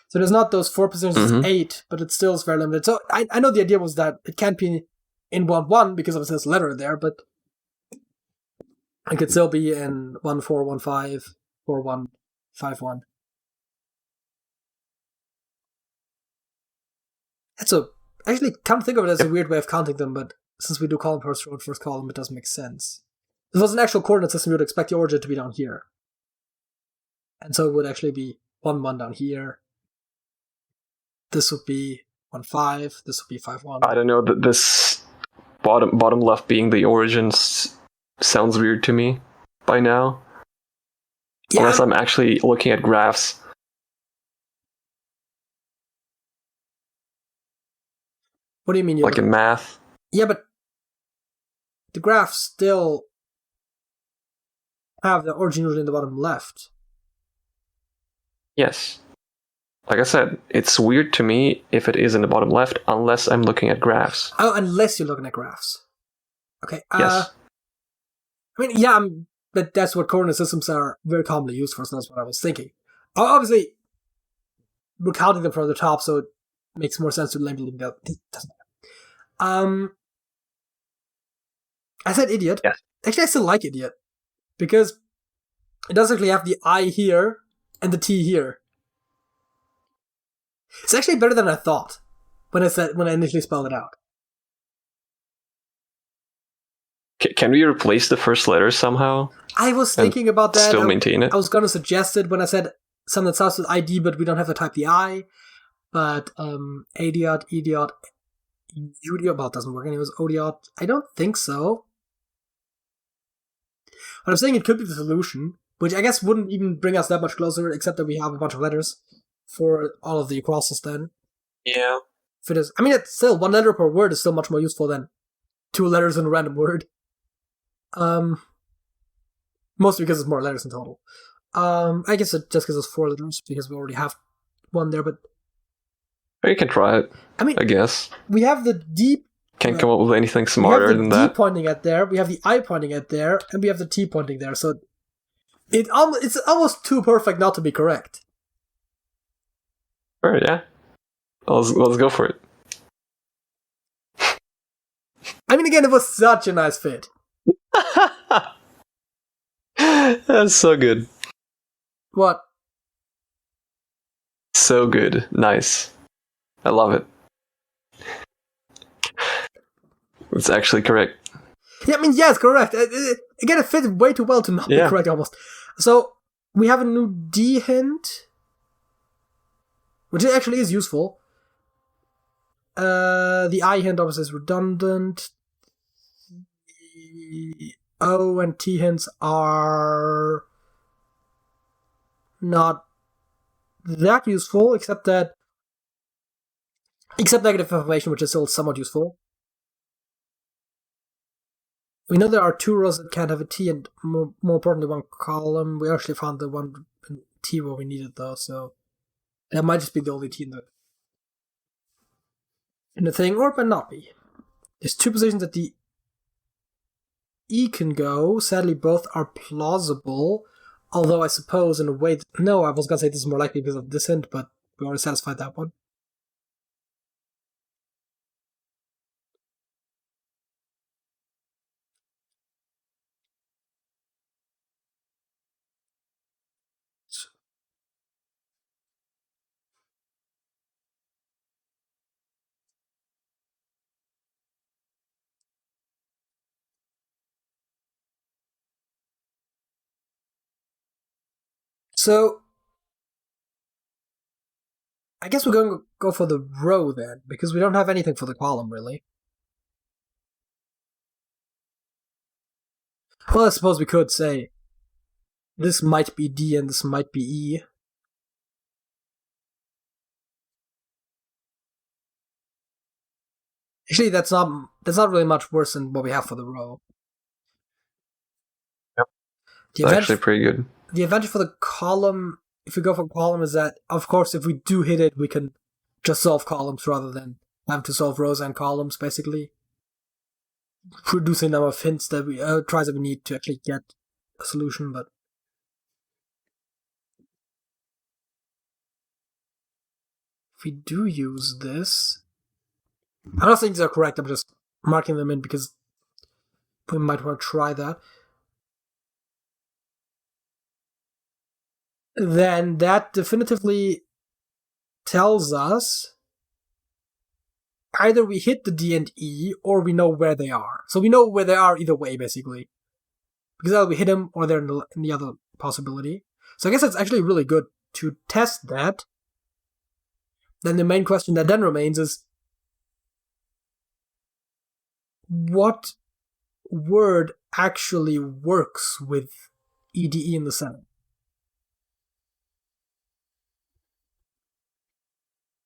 So there's not those 4 positions, it's 8, but it still is very limited. So I know the idea was that it can't be in 1-1 because obviously there's a letter there, but it could still be in 1-4, 1-5, 4-1, 5-1. Actually, can't think of it as a weird way of counting them, but since we do column first row, first column, it doesn't make sense. If it was an actual coordinate system, you would expect the origin to be down here. And so it would actually be 1-1 down here. This would be 1-5. This would be 5-1. I don't know, that this bottom left being the origins sounds weird to me by now. Yeah. Unless I'm actually looking at graphs. What do you mean? Like in math? Yeah, but the graphs still have the origin usually in the bottom left. Yes. Like I said, it's weird to me if it is in the bottom left, unless I'm looking at graphs. Oh, unless you're looking at graphs. Okay. Yes. I mean, yeah, but that's what coordinate systems are very commonly used for, so that's what I was thinking. Obviously, we're counting them from the top, so it makes more sense to label them. Doesn't matter. I said idiot. Yes. Actually, I still like idiot, because it does actually have the I here and the T here. It's actually better than I thought when I initially spelled it out. Can we replace the first letter somehow? I was thinking about that. Still maintain it? I was going to suggest it when I said something that starts with ID, but we don't have to type the I. But idiot, udiot, well, it doesn't work anyways. Odiot, I don't think so. But I'm saying it could be the solution, which I guess wouldn't even bring us that much closer, except that we have a bunch of letters for all of the crosses then. Yeah. If it is, I mean, it's still 1 letter per word is still much more useful than 2 letters in a random word. Mostly because it's more letters in total. I guess it just gives us 4 letters because we already have 1 there, but you can try it. I guess we have the D. Can't come up with anything smarter than that. We have the D pointing at there. We have the I pointing at there, and we have the T pointing there. So it's almost too perfect not to be correct. Sure, yeah. Let's go for it. I mean, again, it was such a nice fit. That's so good. What? So good. Nice. I love it. It's actually correct. Yeah, I mean, yes, correct. Again, it fits way too well to not be correct, almost. So, we have a new D hint, which actually is useful. The I hint obviously is redundant. The O and T hints are not that useful, except negative information, which is still somewhat useful. We know there are 2 rows that can't have a T, and more importantly, 1 column. We actually found the 1 T where we needed, though, so that might just be the only T in the thing, or it might not be. There's 2 positions that the E can go. Sadly, both are plausible, although I suppose in a way... No, I was going to say this is more likely because of this hint, but we already satisfied that one. So I guess we're going to go for the row then, because we don't have anything for the column, really. Well, I suppose we could say this might be D and this might be E. Actually, that's not really much worse than what we have for the row. Yep. It's actually pretty good. The advantage for the column, if we go for column, is that, of course, if we do hit it, we can just solve columns rather than have to solve rows and columns, basically. Reducing the number of hints that we tries that we need to actually get a solution, but if we do use this, I don't think these are correct, I'm just marking them in because we might want to try that. Then that definitively tells us either we hit the D and E or we know where they are. So we know where they are either way, basically. Because either we hit them or they're in the other possibility. So I guess it's actually really good to test that. Then the main question that then remains is, what word actually works with EDE in the center?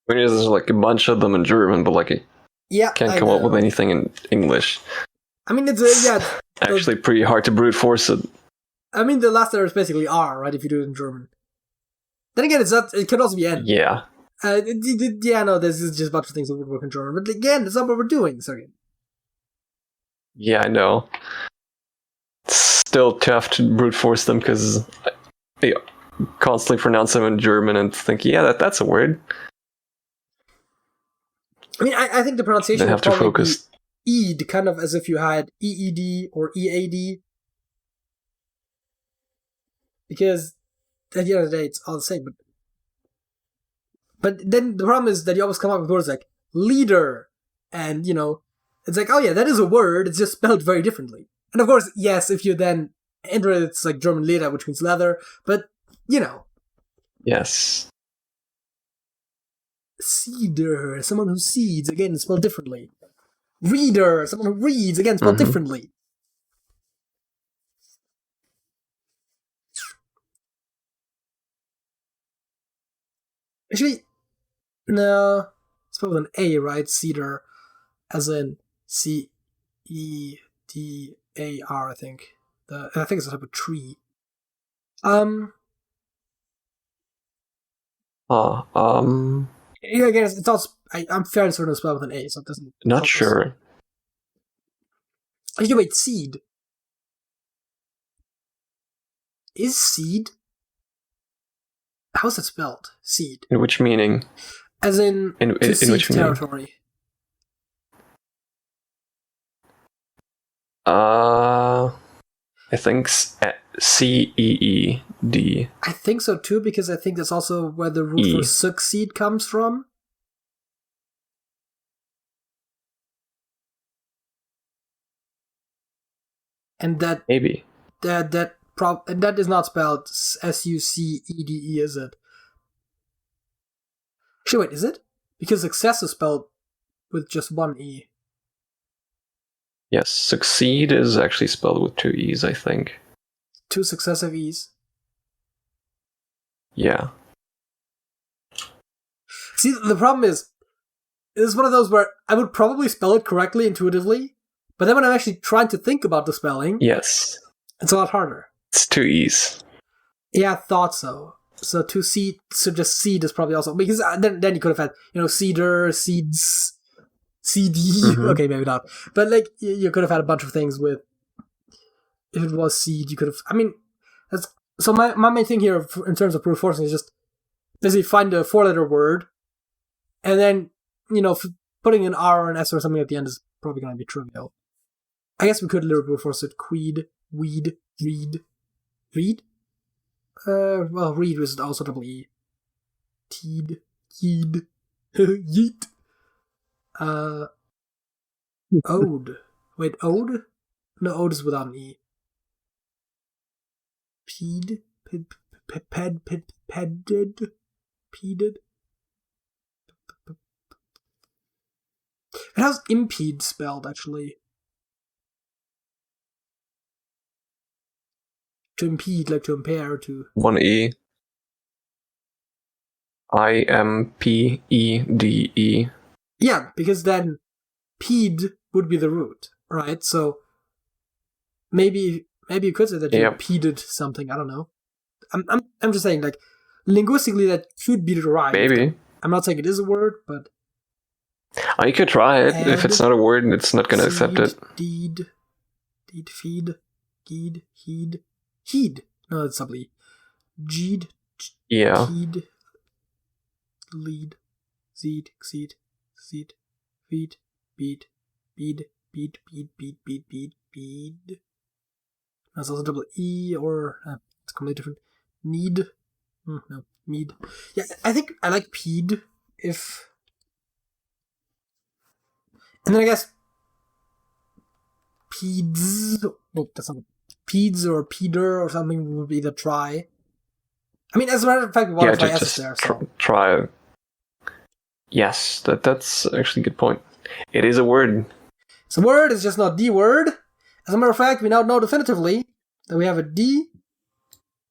I mean, there's like a bunch of them in German, but like can't come up with anything in English. I mean, it's actually pretty hard to brute force it. I mean, the last letter is basically R, right? If you do it in German. Then again, it could also be N. Yeah. This is just a bunch of things that would work in German. But again, that's not what we're doing, Sergej. Yeah, I know. It's still tough to brute force them because I constantly pronounce them in German and think, that's a word. I mean, I think the pronunciation have to focus. Be E'd, kind of as if you had EED or EAD. Because at the end of the day, it's all the same. But then the problem is that you always come up with words like leader. And, it's like, oh yeah, that is a word. It's just spelled very differently. And of course, yes, if you then enter it, it's like German Leder, which means leather. But, Yes. Seeder, someone who seeds, again, spelled differently. Reader, someone who reads, again, spelled differently. Actually, no, it's spelled with an A, right? Cedar, as in CEDAR, I think. I think it's a type of tree. Yeah, again, it's also. I'm fairly certain it's spelled with an A, so it doesn't. Not sure. Wait, seed. Is seed? How's it spelled? Seed. In which meaning? As in which territory? Meaning? I think CEED. I think so too, because I think that's also where the root for succeed comes from. And that maybe and that is not spelled SUCEDE, is it? Actually, wait, is it? Because success is spelled with just one E. Yes, succeed is actually spelled with two E's, I think. Two successive E's? Yeah. See, the problem is, it's one of those where I would probably spell it correctly intuitively, but then when I'm actually trying to think about the spelling, yes, it's a lot harder. It's two E's. Yeah, I thought so. So just seed is probably also, because then you could have had, cedar, seeds, CD. Mm-hmm. Okay, maybe not. But you could have had a bunch of things with, if it was seed, you could have, so my main thing here in terms of brute forcing is just basically find a 4-letter word, and then, putting an R or an S or something at the end is probably going to be trivial. I guess we could literally brute force it. Queed, weed, read. Read? Read was also double E. Teed, yeed, yeet. Ode. Wait, ode? No, ode is without an E. Peed? Peded. How's impede spelled, actually? To impede, like to impair, to... 1E. Impede. Yeah, because then ped would be the root, right? So maybe you could say that you peded something. I don't know. I'm just saying, like, linguistically that could be derived. Maybe. I'm not saying it is a word, but you could try it. If it's not a word, it's not going to accept it. Deed, feed, geed, heed. No, it's double E. Geed. Yeah. Heed. Lead. Seed. Feed. Bead. That's also double E, or it's completely different. Need. No, mead. Yeah, I think I like peed if... And then I guess peds... Oh, that's not... Peds or peder or something would be the try. I mean, as a matter of fact, we want to try S's there, so... Try. Yes, that's actually a good point. It is a word. It's a word, it's just not the word. As a matter of fact, we now know definitively that we have a D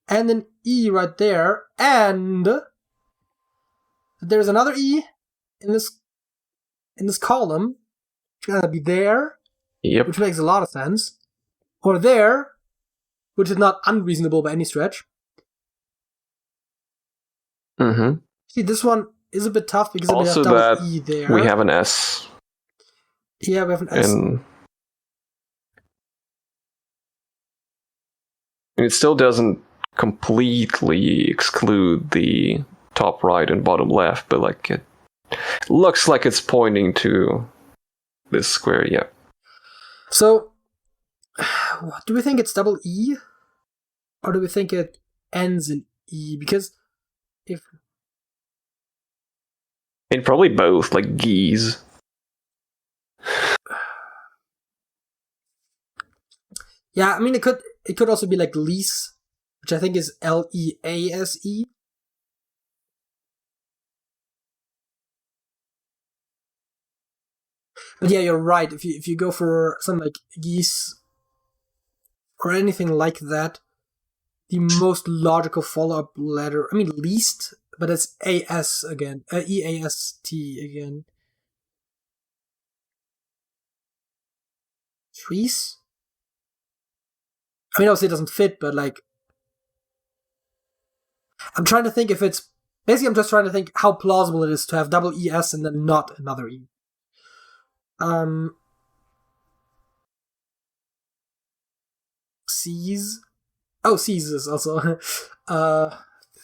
and an E right there, and there's another E in this column. It's gonna be there, yep, which makes a lot of sense, or there, which is not unreasonable by any stretch. Mm-hmm. See, this one is a bit tough because also we have double E there. We have an S. Yeah, we have an S. And it still doesn't completely exclude the top right and bottom left, but like it looks like it's pointing to this square, yeah. So, do we think it's double E? Or do we think it ends in E? Because if... And probably both, like geese. Yeah, I mean, it could also be like lease, which I think is Lease. But yeah, you're right. If you go for something like geese or anything like that, the most logical follow-up letter, I mean, least, but it's AS again, EAST again. Trees? I mean, obviously it doesn't fit, but like, I'm trying to think if it's... Basically, I'm just trying to think how plausible it is to have double ES and then not another E. C's. Oh, C's is also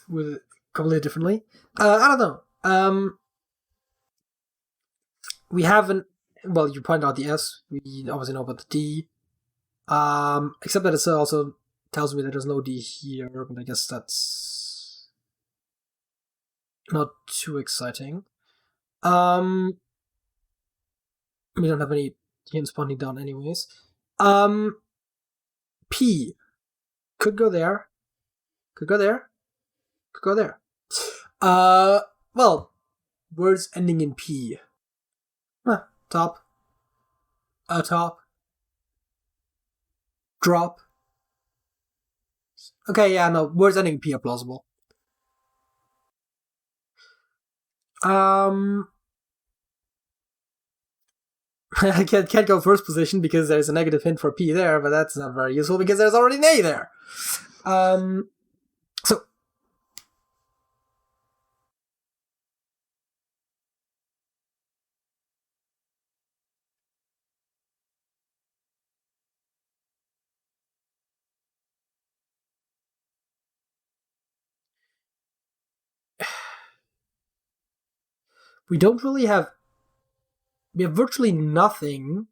with it completely differently. I don't know. We haven't... Well, you pointed out the S. We obviously know about the D. Except that it also tells me that there's no D here, but I guess that's not too exciting. We don't have any hints pointing down anyways. P. Could go there. Could go there. Could go there. Well, words ending in P. Top. Top. Drop. Okay, yeah, no, words ending in P are plausible. I can't go first position because there's a negative hint for P there, but that's not very useful because there's already an A there. So we don't really have... We have virtually nothing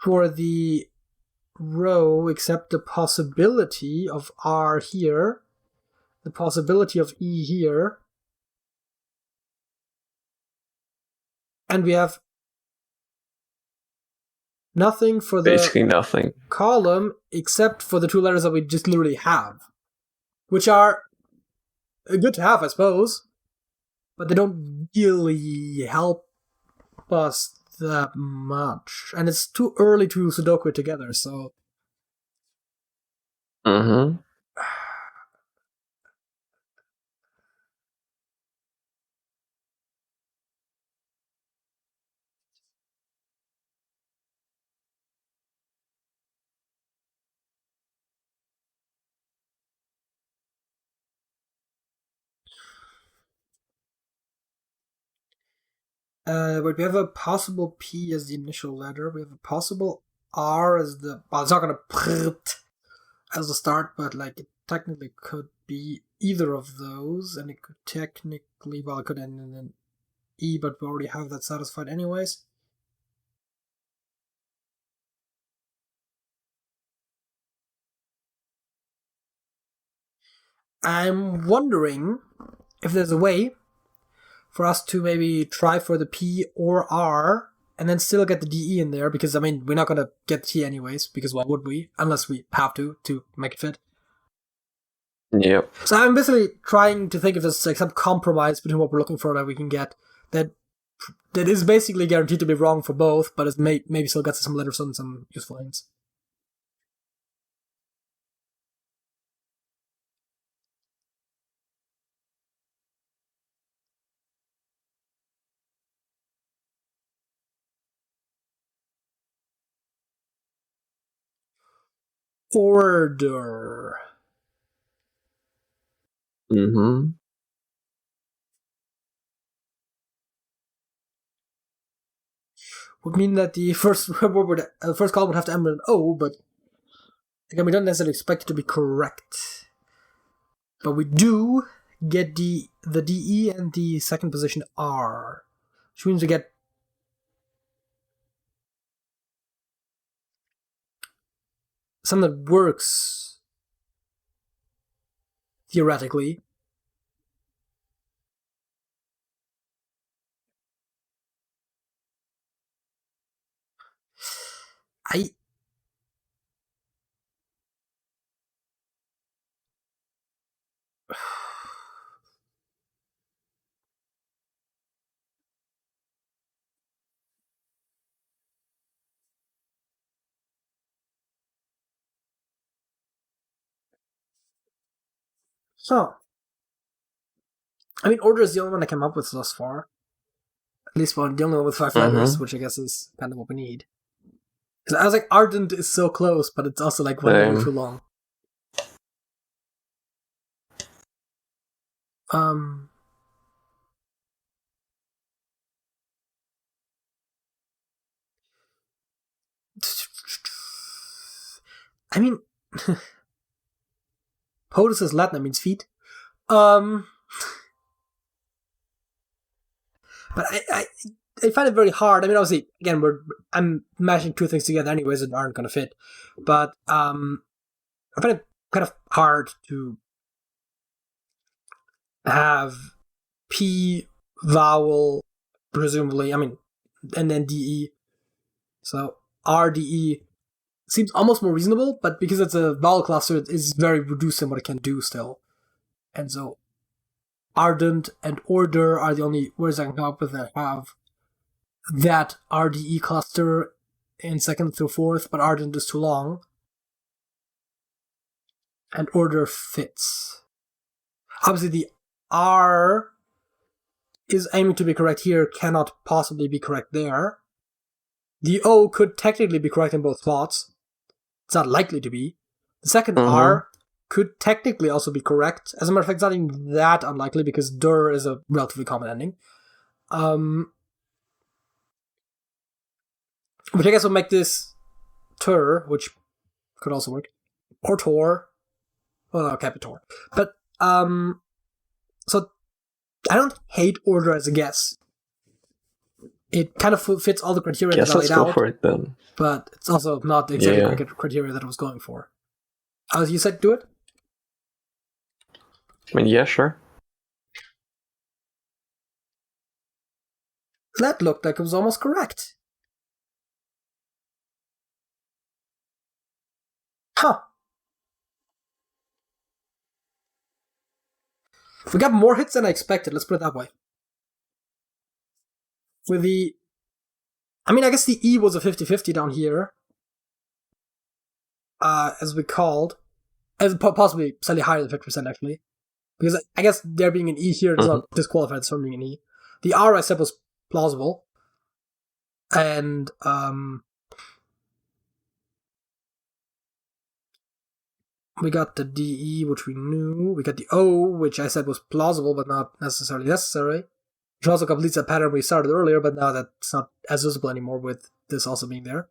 for the row except the possibility of R here, the possibility of E here, and we have nothing for the basically nothing column except for the two letters that we just literally have. which are good to have, I suppose, but they don't really help us that much. And it's too early to Sudoku it together, so... Mm-hmm. But we have a possible P as the initial letter. We have a possible R as the... Well, it's not going to as the start, but like it technically could be either of those, and it could technically... Well, it could end in an E, but we already have that satisfied anyways. I'm wondering if there's a way for us to maybe try for the P or R and then still get the DE in there, because, I mean, we're not going to get the T anyways, because why would we? Unless we have to make it fit. Yep. So I'm basically trying to think if there's like some compromise between what we're looking for that we can get that is basically guaranteed to be wrong for both, but it maybe still gets some letters and some useful hints. Order. Mm-hmm. Would mean that the first column would have to end with an O, but again, we don't necessarily expect it to be correct. But we do get the DE and the second position R, which means we get something that works theoretically. I so I mean, order is the only one I came up with thus far. At least one, the only one with 5 letters, which I guess is kind of what we need. Because I was like, ardent is so close, but it's also like one letter too long. I mean, POTUS is Latin, that means feet. But I find it very hard. I mean, obviously, again, I'm mashing two things together anyways that aren't going to fit. But I find it kind of hard to have P vowel, presumably, I mean, and then DE. So RDE seems almost more reasonable, but because it's a vowel cluster, it is very reduced in what it can do still. And so ardent and order are the only words I can come up with that have that RDE cluster in second through fourth, but ardent is too long. And order fits. Obviously, the R is aiming to be correct here, cannot possibly be correct there. The O could technically be correct in both spots. It's not likely to be. The second R could technically also be correct. As a matter of fact, it's not even that unlikely because der is a relatively common ending. Which I guess will make this ter, which could also work, or tor. Well, no, capitor. But, so I don't hate order as a guess. It kind of fits all the criteria that I laid out. Let's go for it then. But it's also not the exact criteria that I was going for. You said do it? I mean, yeah, sure. That looked like it was almost correct. Huh. We got more hits than I expected, let's put it that way. With the... I mean, I guess the E was a 50-50 down here. As we called. As possibly slightly higher than 50%, actually. Because I guess there being an E here does not disqualify it from being an E. The R I said was plausible. And, we got the DE, which we knew. We got the O, which I said was plausible, but not necessarily necessary. Which also completes that pattern we started earlier, but now that's not as visible anymore with this also being there.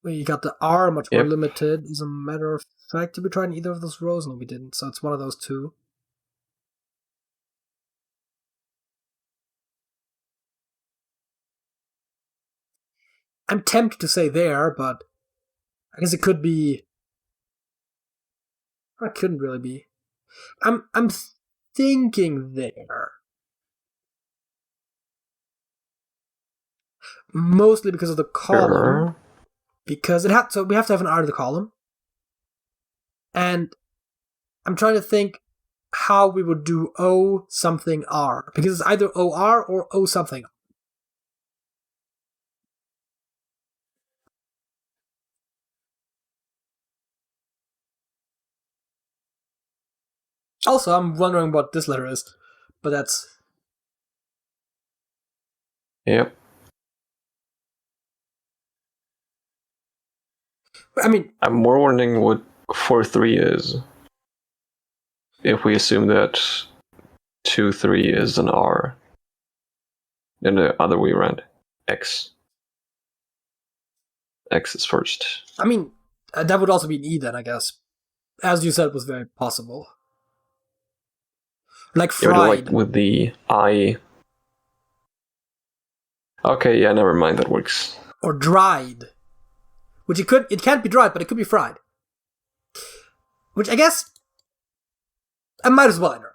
We got the R, much more limited. As a matter of fact, did we try in either of those rows? No, we didn't. So it's one of those two. I'm tempted to say there, but I guess it could be. It couldn't really be. I'm thinking there. Mostly because of the column. Sure. Because so we have to have an R to the column. And I'm trying to think how we would do O something R. Because it's either OR or O something. Also, I'm wondering what this letter is. But that's... Yep. I mean... I'm more wondering what 4-3 is. If we assume that 2-3 is an R. And the other way around. X. X is first. I mean, that would also be an E then, I guess. As you said, was very possible. Like fried. Yeah, like with the I. Okay, yeah, never mind, that works. Or dried. Which it can't be dried, but it could be fried. Which I guess I might as well enter.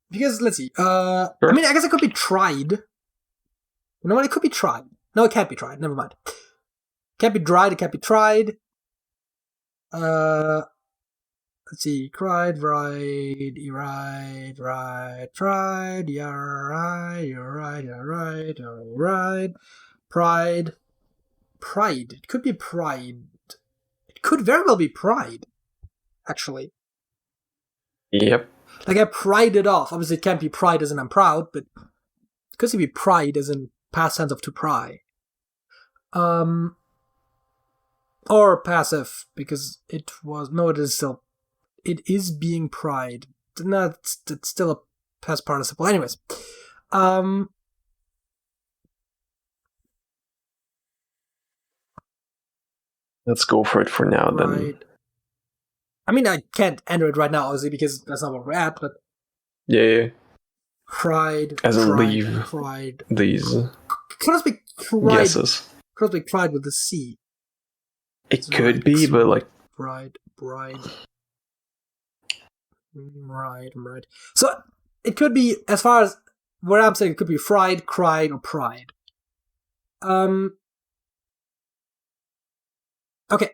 Because let's see. Sure. I mean, I guess it could be tried. You know what? It could be tried. No, it can't be tried. Never mind. It can't be dried. It can't be tried. Let's see. Cried, tried, tried, you're right. Pride. Pride. It could be pride. It could very well be pride, actually. Yep. Like I pried it off. Obviously, it can't be pride as in I'm proud, but it could be pride as in past tense of to pry. Or passive, because it was... No, it is still... It is being pried. No, it's still a past participle. Anyways. Let's go for it for now, then. I mean, I can't enter it right now, obviously, because that's not where we're at, but... Yeah. Cried. As a leave. Cried. These. Could also be cried. Guesses. Could also be cried with the C. It could be, but like... Bride. Right. So, it could be, as far as where I'm saying, it could be fried, cried, or pride. Okay.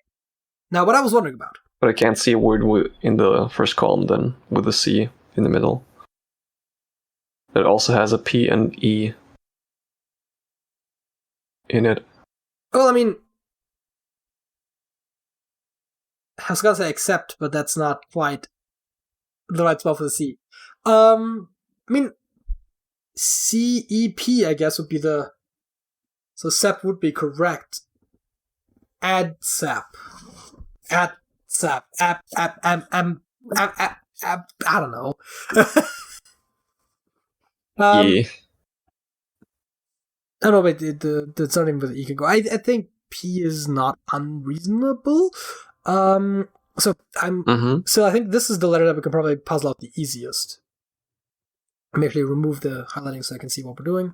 Now, what I was wondering about. But I can't see a word in the first column then, with the C in the middle. It also has a P and E in it. Well, I mean... I was gonna say accept, but that's not quite the right spell for the C. I mean, CEP, I guess, would be the... So SEP would be correct. Add SEP. Add SEP. I don't know. Yeah. I don't know, but it's not even where the E can go. I think P is not unreasonable. So I think this is the letter that we can probably puzzle out the easiest. Let me actually remove the highlighting so I can see what we're doing.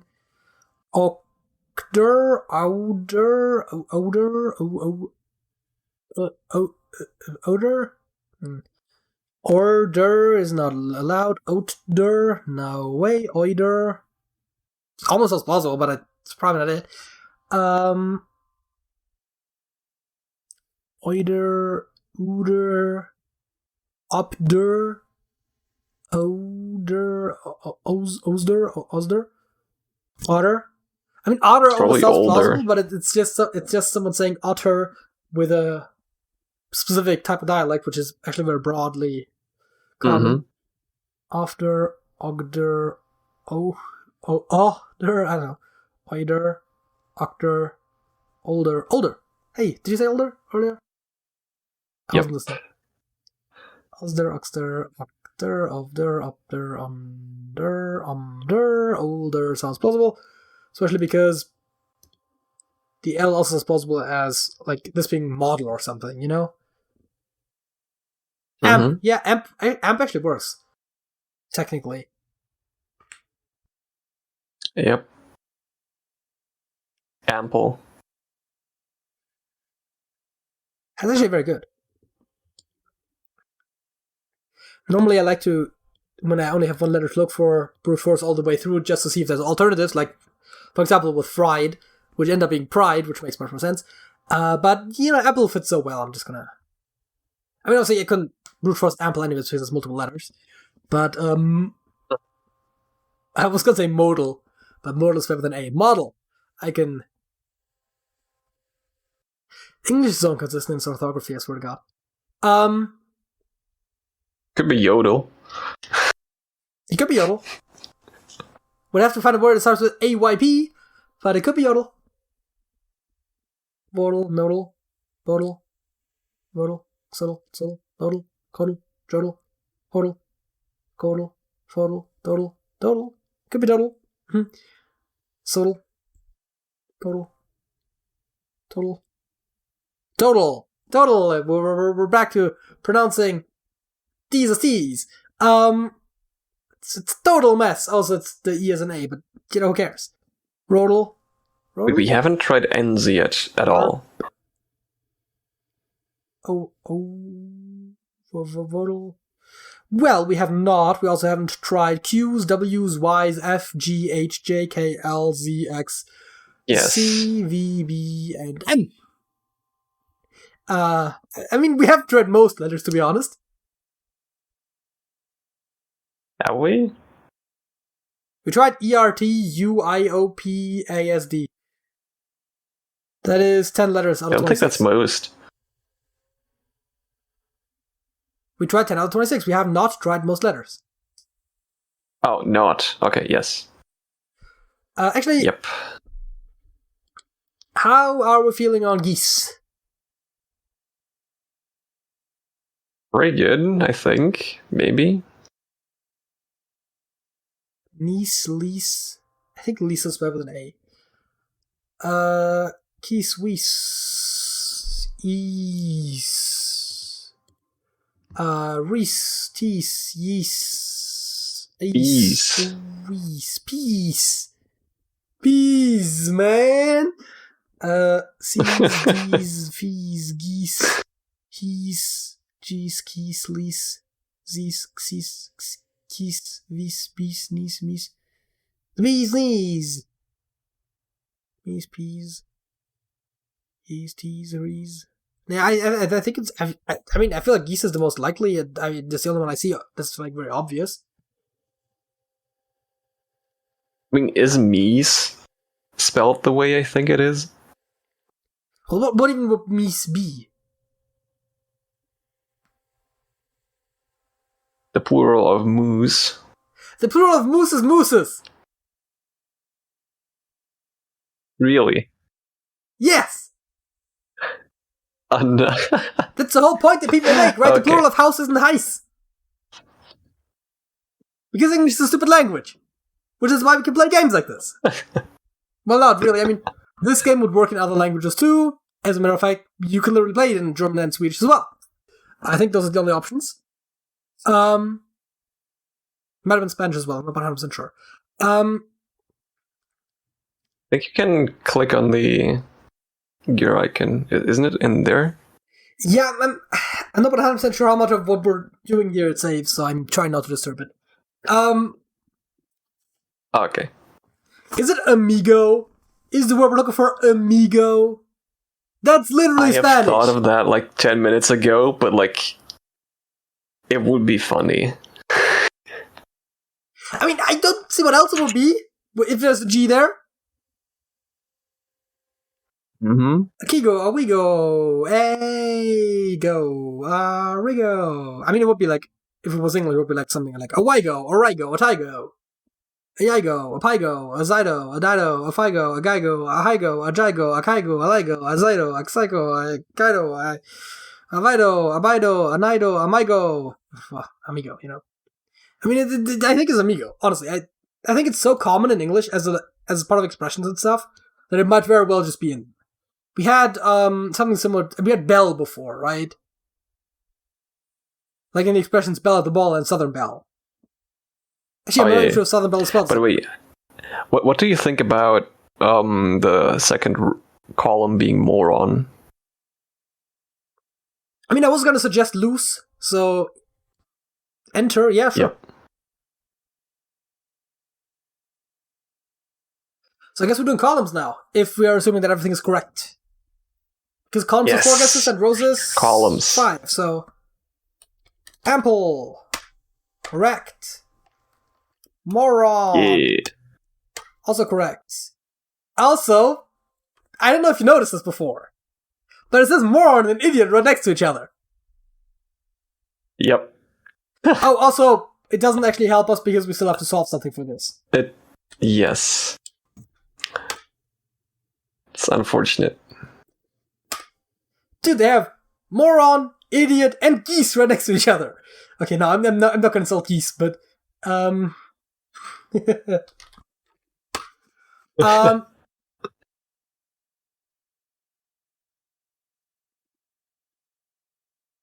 Odor. Order is not allowed. Odor, no way. Oider. Almost as plausible, but it's probably not it. Oider. Oder, Obder, Oder, Osder, Otter. I mean, otter It's almost probably sounds older. plausible, but it's just someone saying otter with a specific type of dialect, which is actually very broadly common. After, Ogder, Ohder, I don't know. Oider, Octer, older. Hey, did you say older earlier? I wasn't listening. Osder, Oxter, Octer, Ovder, Opter, older sounds plausible, especially because the L also is plausible as like this being model or something, you know? Amp, yeah, amp actually works. Technically. Yep. Ample. That's actually very good. Normally I like to, when I only have one letter to look for, brute force all the way through just to see if there's alternatives, like, for example, with fried, which end up being pride, which makes much more sense. But, you know, Apple fits so well, I'm just gonna... I mean, obviously I couldn't brute force ample anyways because there's multiple letters. But, I was gonna say modal, but modal is better than a. Model. I can... English is so inconsistent in orthography, I swear to God. Could be yodel. It could be yodel. We'd have to find a word that starts with AYP, but it could be yodel. Vodal, nodal, bodal, vodal, subtle, dodal, codal, jodal, hodal, codal, fodal, dodal. Could be dodal. Subtle, total, total. We're back to pronouncing D's as T's. It's a total mess. Also, it's the E as an A, but you know, who cares? Rodal. We haven't tried N's yet at all. Rodal. Well, we have not. We also haven't tried Q's, W's, Y's, F, G, H, J, K, L, Z, X, C, V, B, and N. I mean, we have tried most letters, to be honest. Have we? We tried ERTUIOPASD. That is 10 letters out of 26. I don't think that's most. We tried 10 out of 26. We have not tried most letters. Oh, not. Okay, yes. Actually, yep. How are we feeling on geese? Pretty good, I think. Maybe. Niece, lease. I think Lisa's better than A. Keys, wees. Ease. Reese, tease, yeast. Peace. Reese, peace. Peas, man. C's, D's, fees, geese. Keys, G's, keys, lease. Z's, x's, keys, vis, bees, knees, mees. The bees, knees. Mees, peas. E's, teas, rees. Yeah, I think it's. I mean, I feel like geese is the most likely. I mean, that's the only one I see that's like very obvious. I mean, is meese spelled the way I think it is? Well, what even would meese be? The plural of moose. The plural of moose is mooses. Really? Yes. No. That's the whole point that people make, right? Okay. The plural of house isn't heis. Because English is a stupid language. Which is why we can play games like this. Well, not really. I mean, this game would work in other languages too. As a matter of fact, you can literally play it in German and Swedish as well. I think those are the only options. Might have been Spanish as well. I'm not 100% sure. I think you can click on the gear icon. Isn't it in there? Yeah, I'm not 100% sure how much of what we're doing here it saves, so I'm trying not to disturb it. Okay. Is it amigo? Is the word we're looking for amigo? That's literally I have Spanish. thought of that like 10 minutes ago, but like, it would be funny. I mean, I don't see what else it would be if there's a G there. Mm-hmm. Akigo, Awigo, go, Rigo. I mean, it would be like, if it was English, it would be like something like Awigo, Origo, Ataigo, Aigo, Apaigo, Azido, Adido, Afigo, Agaigo, Ahaigo, Ajigo, Akaigo, Aligo, Azido, Axaigo, Akaido, Avido, Abido, Anaido, Amigo. Amigo, you know. I mean, I think it's amigo, honestly. I think it's so common in English as part of expressions and stuff that it might very well just be in. We had something similar. We had bell before, right? Like in the expressions "bell at the ball" and "Southern Belle." Actually, I'm not even sure if "Southern Belle" is spelled. By the way, what do you think about the second column being moron? I mean, I was gonna suggest loose, so enter. Yeah, sure. Yep. So I guess we're doing columns now, if we are assuming that everything is correct. Because columns are 4 guesses and roses columns 5. So ample, correct. Moron, yeah. also correct. Also, I don't know if you noticed this before, but it says moron and idiot right next to each other. Yep. Oh, also, it doesn't actually help us because we still have to solve something for this. Yes. It's unfortunate. Dude, they have moron, idiot, and geese right next to each other. Okay, no, I'm not gonna insult geese, but okay,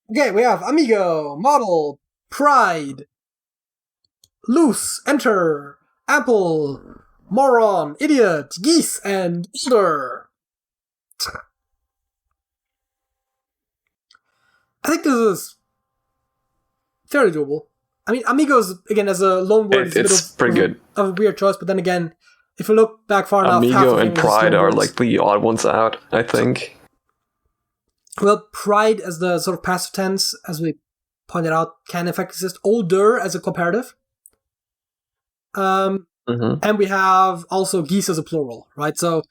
we have amigo, model, pride, loose, enter, apple, moron, idiot, geese, and elder. I think this is fairly doable. I mean, amigos, again, as a lone word, it's pretty good. Of a weird choice, but then again, if you look back far enough, Amigo and pride are like the odd ones out, I think. Well, pride as the sort of passive tense, as we pointed out, can in fact exist. Older as a comparative. And we have also geese as a plural, right? So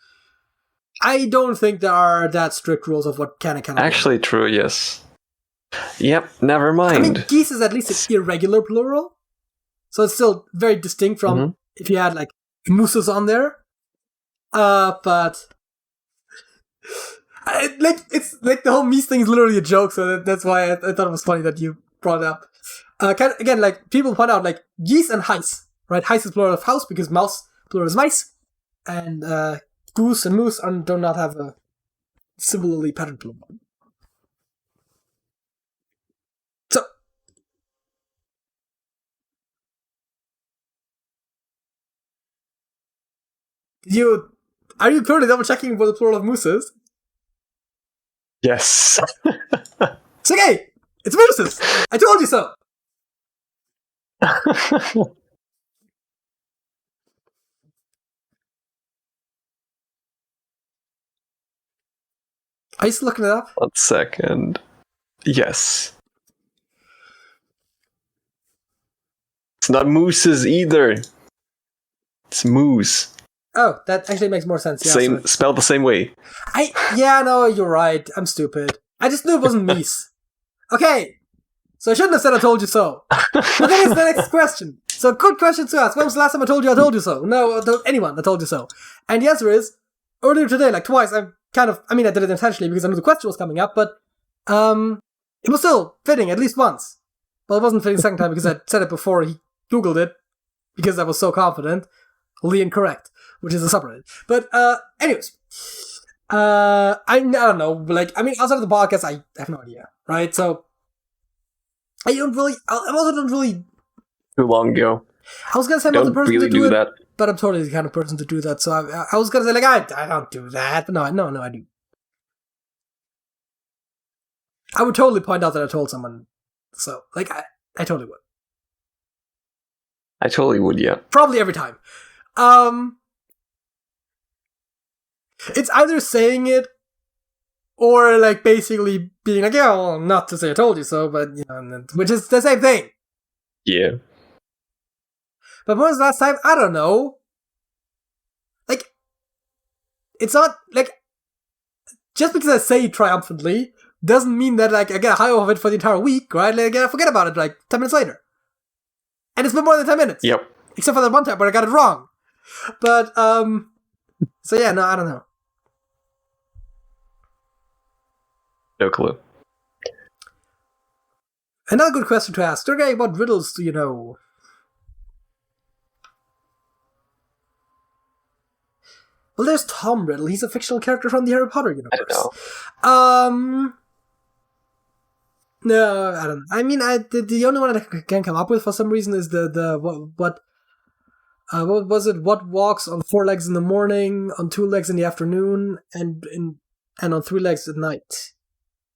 I don't think there are that strict rules of what can and cannot. Actually, be. True, yes. Yep, never mind. I mean, geese is at least an irregular plural, so it's still very distinct from if you had like mooses on there. But it's like the whole meese thing is literally a joke, so that's why I thought it was funny that you brought it up. Again, like people point out, like geese and heis, right? Heis is plural of house because mouse plural is mice, and goose and moose do not have a similarly patterned plural. So, are you currently double checking what the plural of moose is? Yes. Sergej, it's mooses. I told you so. Are you still looking it up? 1 second. Yes. It's not mooses either. It's moose. Oh, that actually makes more sense. Yeah, Same, spelled the same way. No, you're right. I'm stupid. I just knew it wasn't meese. Okay, so I shouldn't have said I told you so. But then it's the next question. So good question to ask. When was the last time I told you so? No, anyone that told you so. And the answer is, earlier today, like twice, I did it intentionally because I knew the question was coming up, but it was still fitting at least once. Well, it wasn't fitting the second time because I said it before he Googled it because I was so confident. Wholly incorrect, which is a subreddit. But anyways, I don't know. Like, I mean, outside of the podcast, I have no idea, right? So I also don't really. Too long ago. I was gonna say I'm not the person really to do it, that. but I'm totally the kind of person to do that. So I was gonna say like I don't do that, but no, I do. I would totally point out that I told someone. So like I totally would. I totally would, yeah. Probably every time. It's either saying it or like basically being like, yeah, well, not to say I told you so, but you know, which is the same thing. Yeah. But when was the last time? I don't know. Like, it's not like just because I say it triumphantly doesn't mean that like I get a high of it for the entire week, right? Like I forget about it like 10 minutes later, and it's been more than 10 minutes. Yep. Except for that one time where I got it wrong. But so yeah, no, I don't know. No clue. Another good question to ask, Sergej, what riddles do you know? Well, there's Tom Riddle. He's a fictional character from the Harry Potter universe. I don't know. No, I don't. I mean, the only one that I can come up with for some reason is what was it? What walks on 4 legs in the morning, on 2 legs in the afternoon, and on 3 legs at night.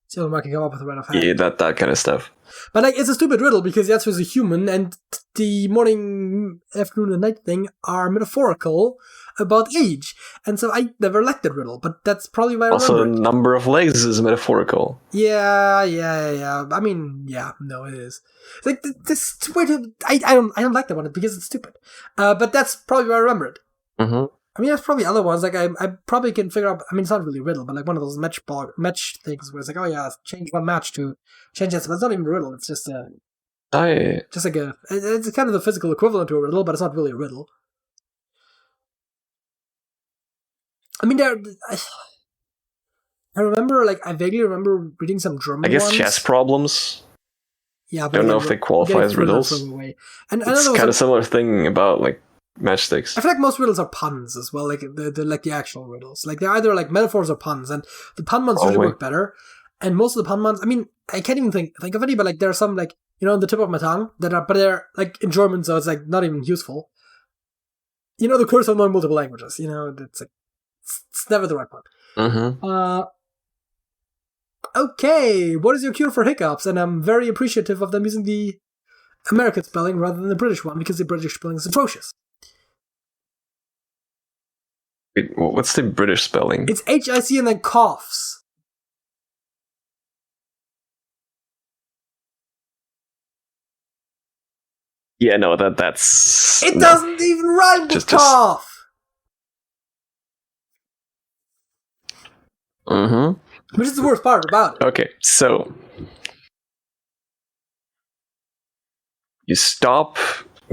It's the only one I can come up with right off hand. Yeah, that kind of stuff. But like, it's a stupid riddle because the answer is a human, and the morning, afternoon, and night thing are metaphorical about age, and so I never liked that riddle. But that's probably why I Also, the remember it. number of legs is metaphorical. Yeah. I mean, yeah, no, it is. It's like this way to I don't like that one because it's stupid. But that's probably why I remember it. Mm-hmm. I mean, there's probably other ones. Like I probably can figure out. I mean, it's not really a riddle, but like one of those match things where it's like, oh yeah, change one match to change this. But it's not even a riddle. It's just just like it's kind of the physical equivalent to a riddle, but it's not really a riddle. I mean, I remember, like, I vaguely remember reading some German I guess ones. chess problems. Yeah, I don't know if they qualify as riddles. And It's kind of similar thing about like matchsticks. I feel like most riddles are puns as well, like they're like the actual riddles. Like they're either like metaphors or puns, and the pun ones usually work better. And most of the pun ones, I mean, I can't even think of any, but like there are some like, you know, on the tip of my tongue but they're like in German, so it's like not even useful. You know, the curse of knowing multiple languages. You know, it's like it's never the right pun. Mm-hmm. Okay, what is your cure for hiccups? And I'm very appreciative of them using the American spelling rather than the British one, because the British spelling is atrocious. Wait, what's the British spelling? It's HIC and then coughs. Yeah, no, that's... It doesn't even rhyme with cough! Mm-hmm. Which is the worst part about it. Okay, so... You stop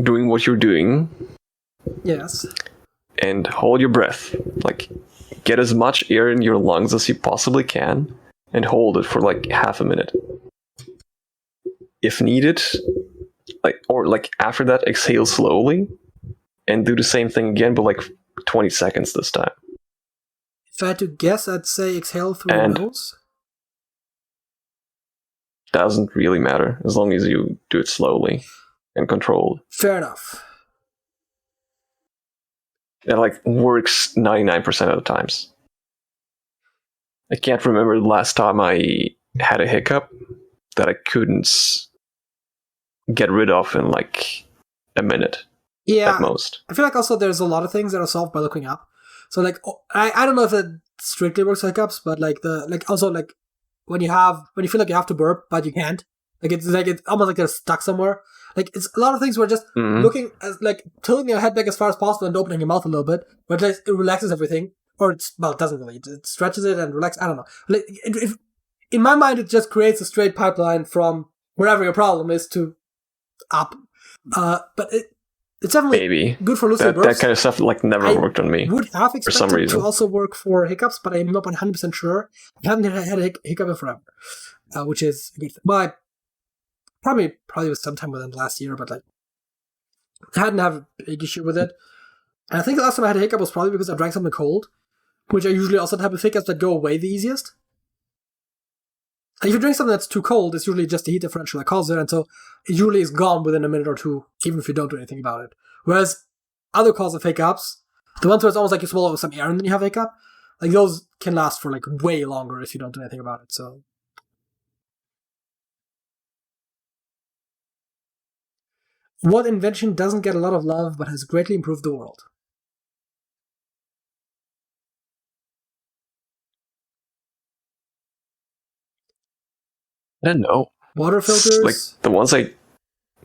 doing what you're doing. Yes. And hold your breath. Like, get as much air in your lungs as you possibly can, and hold it for like half a minute. If needed, after that, exhale slowly, and do the same thing again, but like 20 seconds this time. If I had to guess, I'd say exhale through your nose. Doesn't really matter, as long as you do it slowly and controlled. Fair enough. It like works 99% of the times. I can't remember the last time I had a hiccup that I couldn't get rid of in like a minute. Yeah, at most. I feel like also there's a lot of things that are solved by looking up. So like I don't know if it strictly works for hiccups, but like when you feel like you have to burp but you can't, it's almost like they're stuck somewhere. Like it's a lot of things where just looking as like tilting your head back as far as possible and opening your mouth a little bit, but it relaxes everything. Or it doesn't really. It stretches it and relaxes. I don't know. Like in my mind, it just creates a straight pipeline from wherever your problem is to up. But it's definitely good for lucid burps. That kind of stuff like never worked on me. Would have expected for some reason to also work for hiccups, but I'm not 100% sure. I haven't had a hiccup in forever, which is a good thing. Well, probably was sometime within last year, but like I hadn't have a big issue with it. And I think the last time I had a hiccup was probably because I drank something cold, which are usually also the type of hiccups that go away the easiest. And if you drink something that's too cold, it's usually just the heat differential that causes it, and so it usually is gone within a minute or two, even if you don't do anything about it. Whereas other causes of hiccups, the ones where it's almost like you swallow some air and then you have a hiccup, like those can last for like way longer if you don't do anything about it. So, what invention doesn't get a lot of love but has greatly improved the world? I don't know. Water filters? Like the ones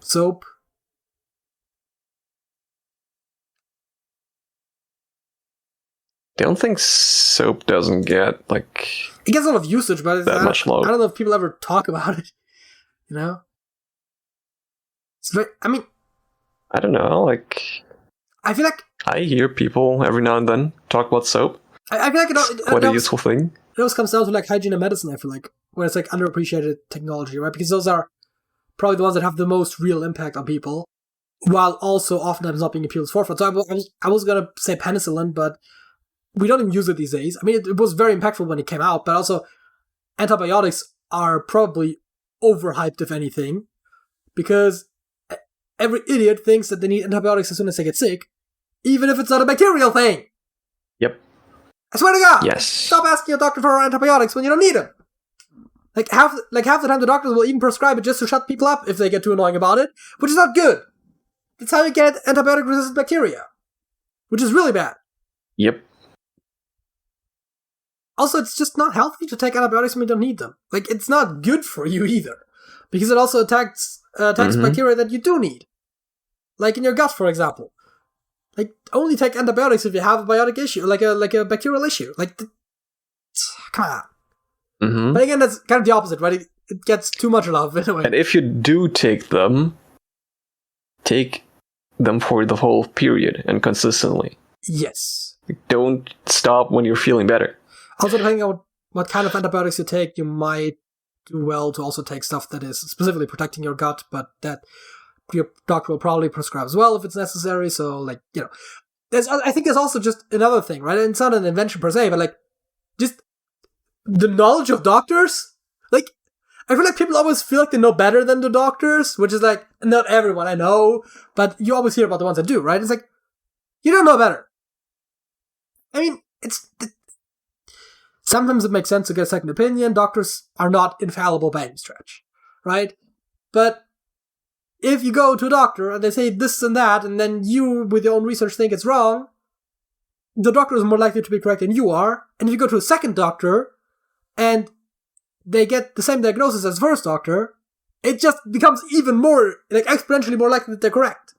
soap? I don't think soap doesn't get like it gets a lot of usage, but that much load. I don't know if people ever talk about it. You know, it's very, I mean, I don't know. Like, I feel like I hear people every now and then talk about soap. I feel like it's quite a useful thing. It always comes down to like hygiene and medicine. I feel like where it's like underappreciated technology, right? Because those are probably the ones that have the most real impact on people, while also oftentimes not being in people's forefront. So I was gonna say penicillin, but we don't even use it these days. I mean, it was very impactful when it came out, but also antibiotics are probably overhyped, if anything, because every idiot thinks that they need antibiotics as soon as they get sick, even if it's not a bacterial thing. Yep. I swear to God. Yes. Stop asking your doctor for antibiotics when you don't need them. Like half the time, the doctors will even prescribe it just to shut people up if they get too annoying about it, which is not good. That's how you get antibiotic-resistant bacteria, which is really bad. Yep. Also, it's just not healthy to take antibiotics when you don't need them. Like, it's not good for you either, because it also attacks bacteria that you do need. Like in your gut, for example. Like, only take antibiotics if you have a biotic issue, like a bacterial issue. Like, come on. Mm-hmm. But again, that's kind of the opposite, right? It gets too much love in a way. And if you do take them for the whole period and consistently. Yes. Don't stop when you're feeling better. Also, depending on what kind of antibiotics you take, you might do well to also take stuff that is specifically protecting your gut, but that your doctor will probably prescribe as well if it's necessary. So, like, you know, I think there's also just another thing, right? And it's not an invention per se, but like, just the knowledge of doctors. Like, I feel like people always feel like they know better than the doctors, which is like, not everyone, I know, but you always hear about the ones that do, right? It's like, you don't know better. I mean, sometimes it makes sense to get a second opinion. Doctors are not infallible by any stretch, right? But if you go to a doctor and they say this and that, and then you, with your own research, think it's wrong, the doctor is more likely to be correct than you are. And if you go to a second doctor and they get the same diagnosis as the first doctor, it just becomes even more, like, exponentially more likely that they're correct.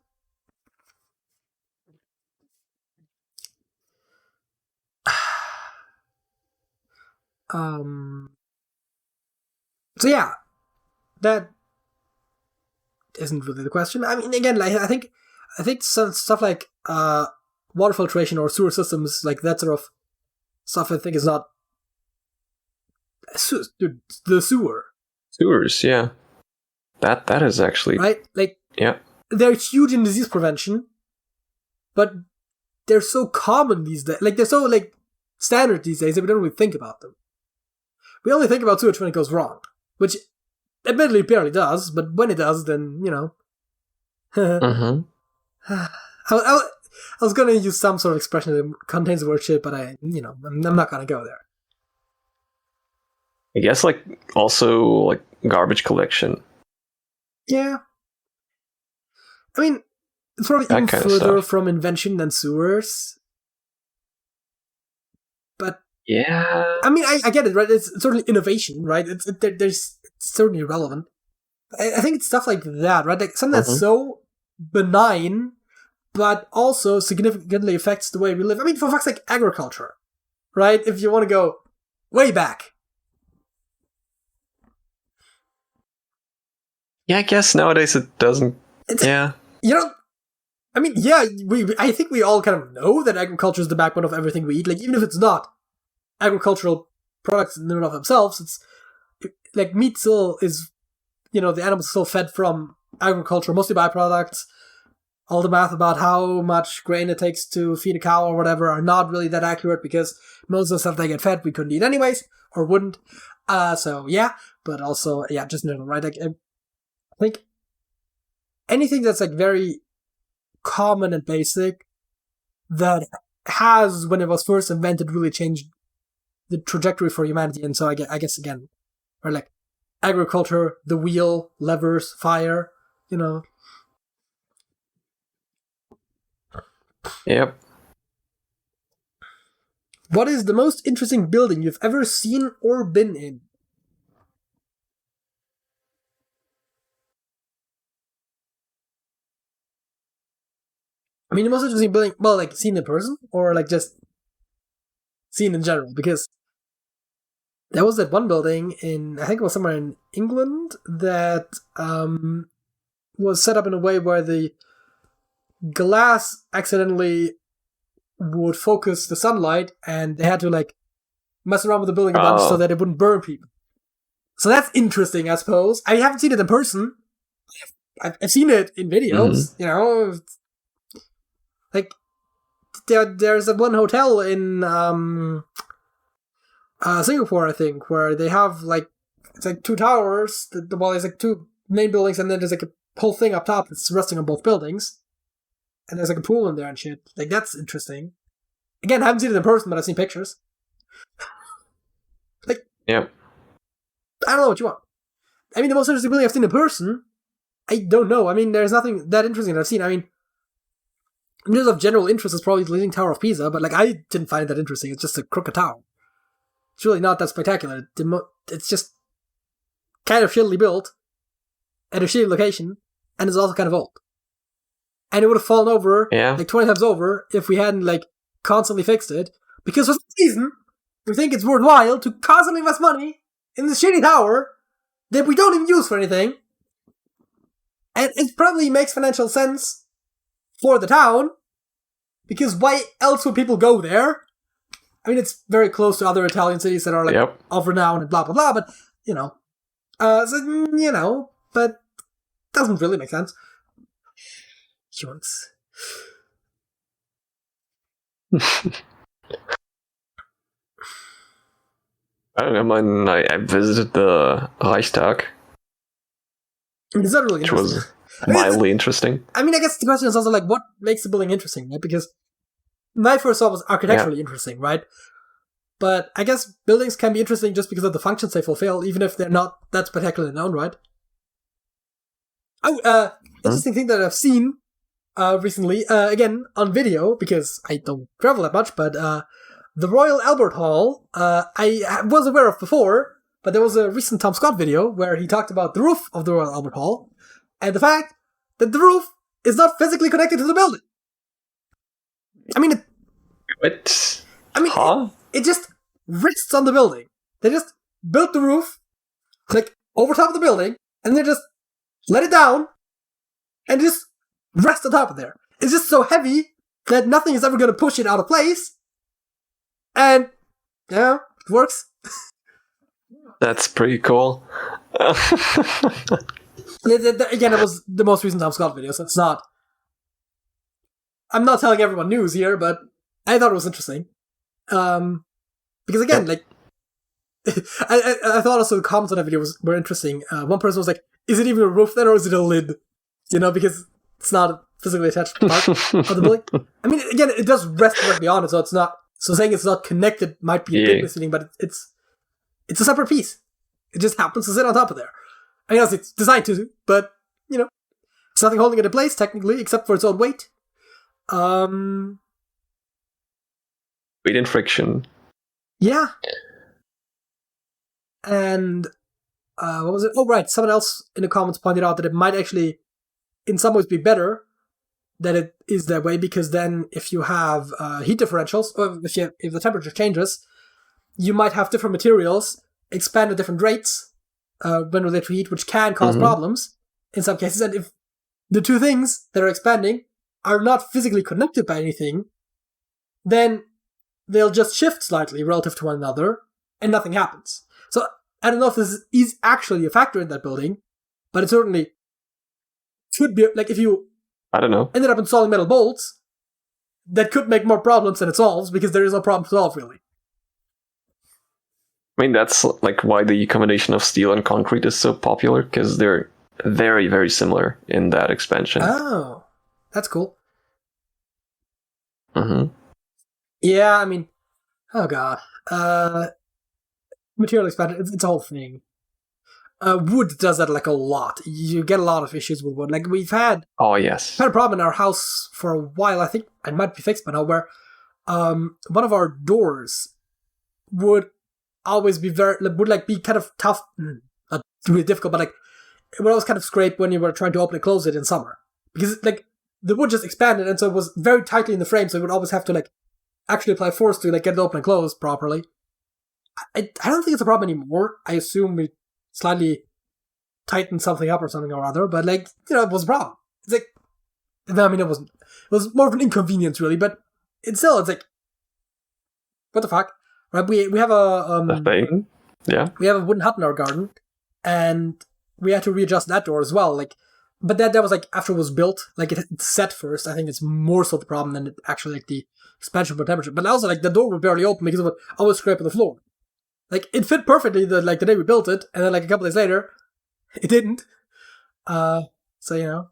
So yeah, that isn't really the question. I mean, again, like, I think some stuff like water filtration or sewer systems, like that sort of stuff, I think is not. Dude, the sewers, yeah, that is actually right. Like, yeah, they're huge in disease prevention, but they're so common these days. Like, they're so like standard these days that we don't really think about them. We only think about sewage when it goes wrong, which admittedly it barely does, but when it does, then, you know. I was going to use some sort of expression that contains the word shit, but I'm not going to go there. I guess, like, also, like, garbage collection. Yeah. I mean, it's probably even further from invention than sewers. But yeah, I mean, I get it, right? It's certainly innovation, right? It's certainly relevant. I think it's stuff like that, right? Like something that's so benign, but also significantly affects the way we live. I mean, for fuck's sake, agriculture, right? If you want to go way back. Yeah, I guess nowadays it doesn't. Yeah. You know, I mean, yeah, I think we all kind of know that agriculture is the backbone of everything we eat. Like, even if it's not agricultural products in and of themselves, it's like meat still is, you know, the animals still fed from agriculture, mostly byproducts. All the math about how much grain it takes to feed a cow or whatever are not really that accurate because most of the stuff they get fed we couldn't eat anyways, or wouldn't. So yeah, but also, yeah, just in general, right? Like, I think anything that's like very common and basic that has, when it was first invented, really changed the trajectory for humanity. And so I guess again, or like agriculture, the wheel, levers, fire, you know. Yep. What is the most interesting building you've ever seen or been in? I mean, the most interesting building, well, like seen in person or like just seen in general, because there was that one building in, I think it was somewhere in England, that was set up in a way where the glass accidentally would focus the sunlight, and they had to like mess around with the building a bunch so that it wouldn't burn people. So that's interesting, I suppose. I haven't seen it in person. I've seen it in videos, you know. Like, there's that one hotel in Singapore, I think, where they have like, it's like two towers. Well, there's like two main buildings, and then there's like a whole thing up top that's resting on both buildings. And there's like a pool in there and shit. Like, that's interesting. Again, I haven't seen it in person, but I've seen pictures. Like, yeah. I don't know what you want. I mean, the most interesting building I've seen in person, I don't know. I mean, there's nothing that interesting that I've seen. I mean, in terms of general interest, it's probably the Leaning Tower of Pisa, but like, I didn't find it that interesting. It's just a crooked tower. It's really not that spectacular. It's just kind of shittily built at a shitty location, and it's also kind of old. And it would have fallen over like 20 times over if we hadn't like constantly fixed it. Because for some reason, we think it's worthwhile to constantly invest money in this shitty tower that we don't even use for anything. And it probably makes financial sense for the town, because why else would people go there? I mean, it's very close to other Italian cities that are like of renown and blah blah blah, but you know, but doesn't really make sense. Humans. I don't know. I visited the Reichstag. Is that really interesting? Which was mildly interesting. I mean, I guess the question is also like, what makes the building interesting, right? Because my first thought was architecturally interesting, right? But I guess buildings can be interesting just because of the functions they fulfill, even if they're not that spectacular known, right? Oh, interesting thing that I've seen recently, again, on video, because I don't travel that much, but the Royal Albert Hall, I was aware of before, but there was a recent Tom Scott video where he talked about the roof of the Royal Albert Hall, and the fact that the roof is not physically connected to the building. I mean, it just rests on the building. They just built the roof, like, over top of the building, and they just let it down, and just rest on top of there. It's just so heavy that nothing is ever going to push it out of place, and, yeah, it works. That's pretty cool. Again, it was the most recent Tom Scott video, so it's not... I'm not telling everyone news here, but I thought it was interesting. Because again, like... I thought also the comments on that video were interesting. One person was like, is it even a roof then, or is it a lid? You know, because it's not a physically attached part of the building. I mean, again, it does rest directly on it, so it's not... So saying it's not connected might be a bit misleading, but it's a separate piece. It just happens to sit on top of there. I guess it's designed to, but, you know, it's nothing holding it in place, technically, except for its own weight. Weight and friction. Yeah. And, what was it? Oh, right, someone else in the comments pointed out that it might actually, in some ways, be better that it is that way, because then if you have heat differentials, or if the temperature changes, you might have different materials expand at different rates when related to heat, which can cause problems in some cases. And if the two things that are expanding are not physically connected by anything, then they'll just shift slightly relative to one another, and nothing happens. So I don't know if this is actually a factor in that building, but it certainly could be. Like, if you I don't know. ended up installing metal bolts, that could make more problems than it solves, because there is no problem to solve, really. I mean, that's like why the combination of steel and concrete is so popular, because they're very, very similar in that expansion. Oh, that's cool. Mm-hmm. Yeah, I mean, oh god. Material expansion, it's a whole thing. Wood does that like a lot. You get a lot of issues with wood. Like, we've had a problem in our house for a while. I think it might be fixed by now, where one of our doors would always be be kind of tough, not really difficult, but like it would always kind of scrape when you were trying to open and close it in summer, because like the wood just expanded, and so it was very tightly in the frame, so it would always have to like actually apply force to like get it open and close properly. I don't think it's a problem anymore. I assume we slightly tightened something up or something or other, but like, you know, it was a problem. It's like, I mean, it was more of an inconvenience really, but it's like, what the fuck, right? We have a thing, yeah. We have a wooden hut in our garden, and we had to readjust that door as well. Like, but that was like after it was built, like it set first. I think it's more so the problem than actually like the expansion for temperature. But also like the door would barely open because it would always scrape on the floor. Like it fit perfectly the day we built it, and then like a couple days later, it didn't. So you know,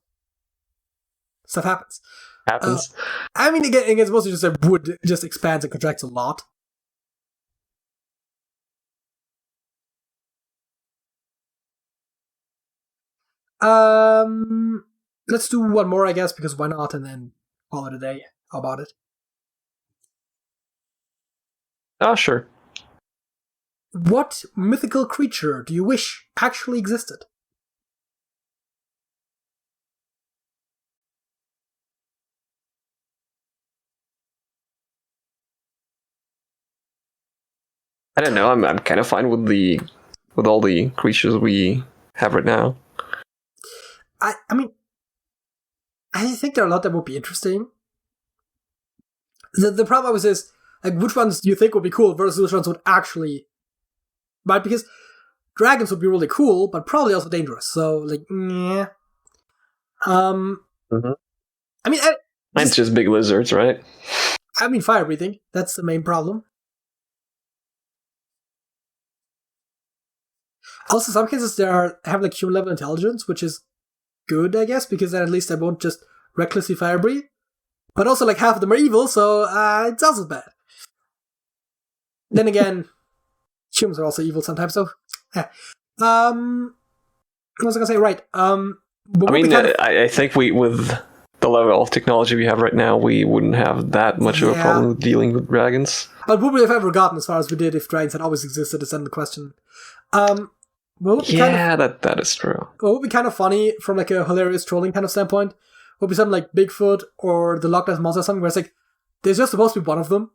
stuff happens. I mean, again, it's mostly just that wood just expands and contracts a lot. Let's do one more, I guess, because why not? And then call it a day. How about it? Oh, sure. What mythical creature do you wish actually existed? I don't know. I'm kind of fine with all the creatures we have right now. I mean, I think there are a lot that would be interesting. The problem always is, like, which ones do you think would be cool versus which ones would actually... Right, because dragons would be really cool, but probably also dangerous. So, like, yeah. Mm-hmm. I mean... It's just big lizards, right? I mean, fire breathing. That's the main problem. Also, some cases they have like human level intelligence, which is good, I guess, because then at least I won't just recklessly fire breathe. But also, like, half of them are evil, so it's also bad. Then again, humans are also evil sometimes, so yeah. What was I gonna say? Right. I think with the level of technology we have right now, we wouldn't have that much of a problem with dealing with dragons. But would we have ever gotten as far as we did if dragons had always existed? Is then the question. That is true. What would be kind of funny from like a hilarious trolling kind of standpoint would be something like Bigfoot or the Loch Ness Monster or something where it's like, there's just supposed to be one of them.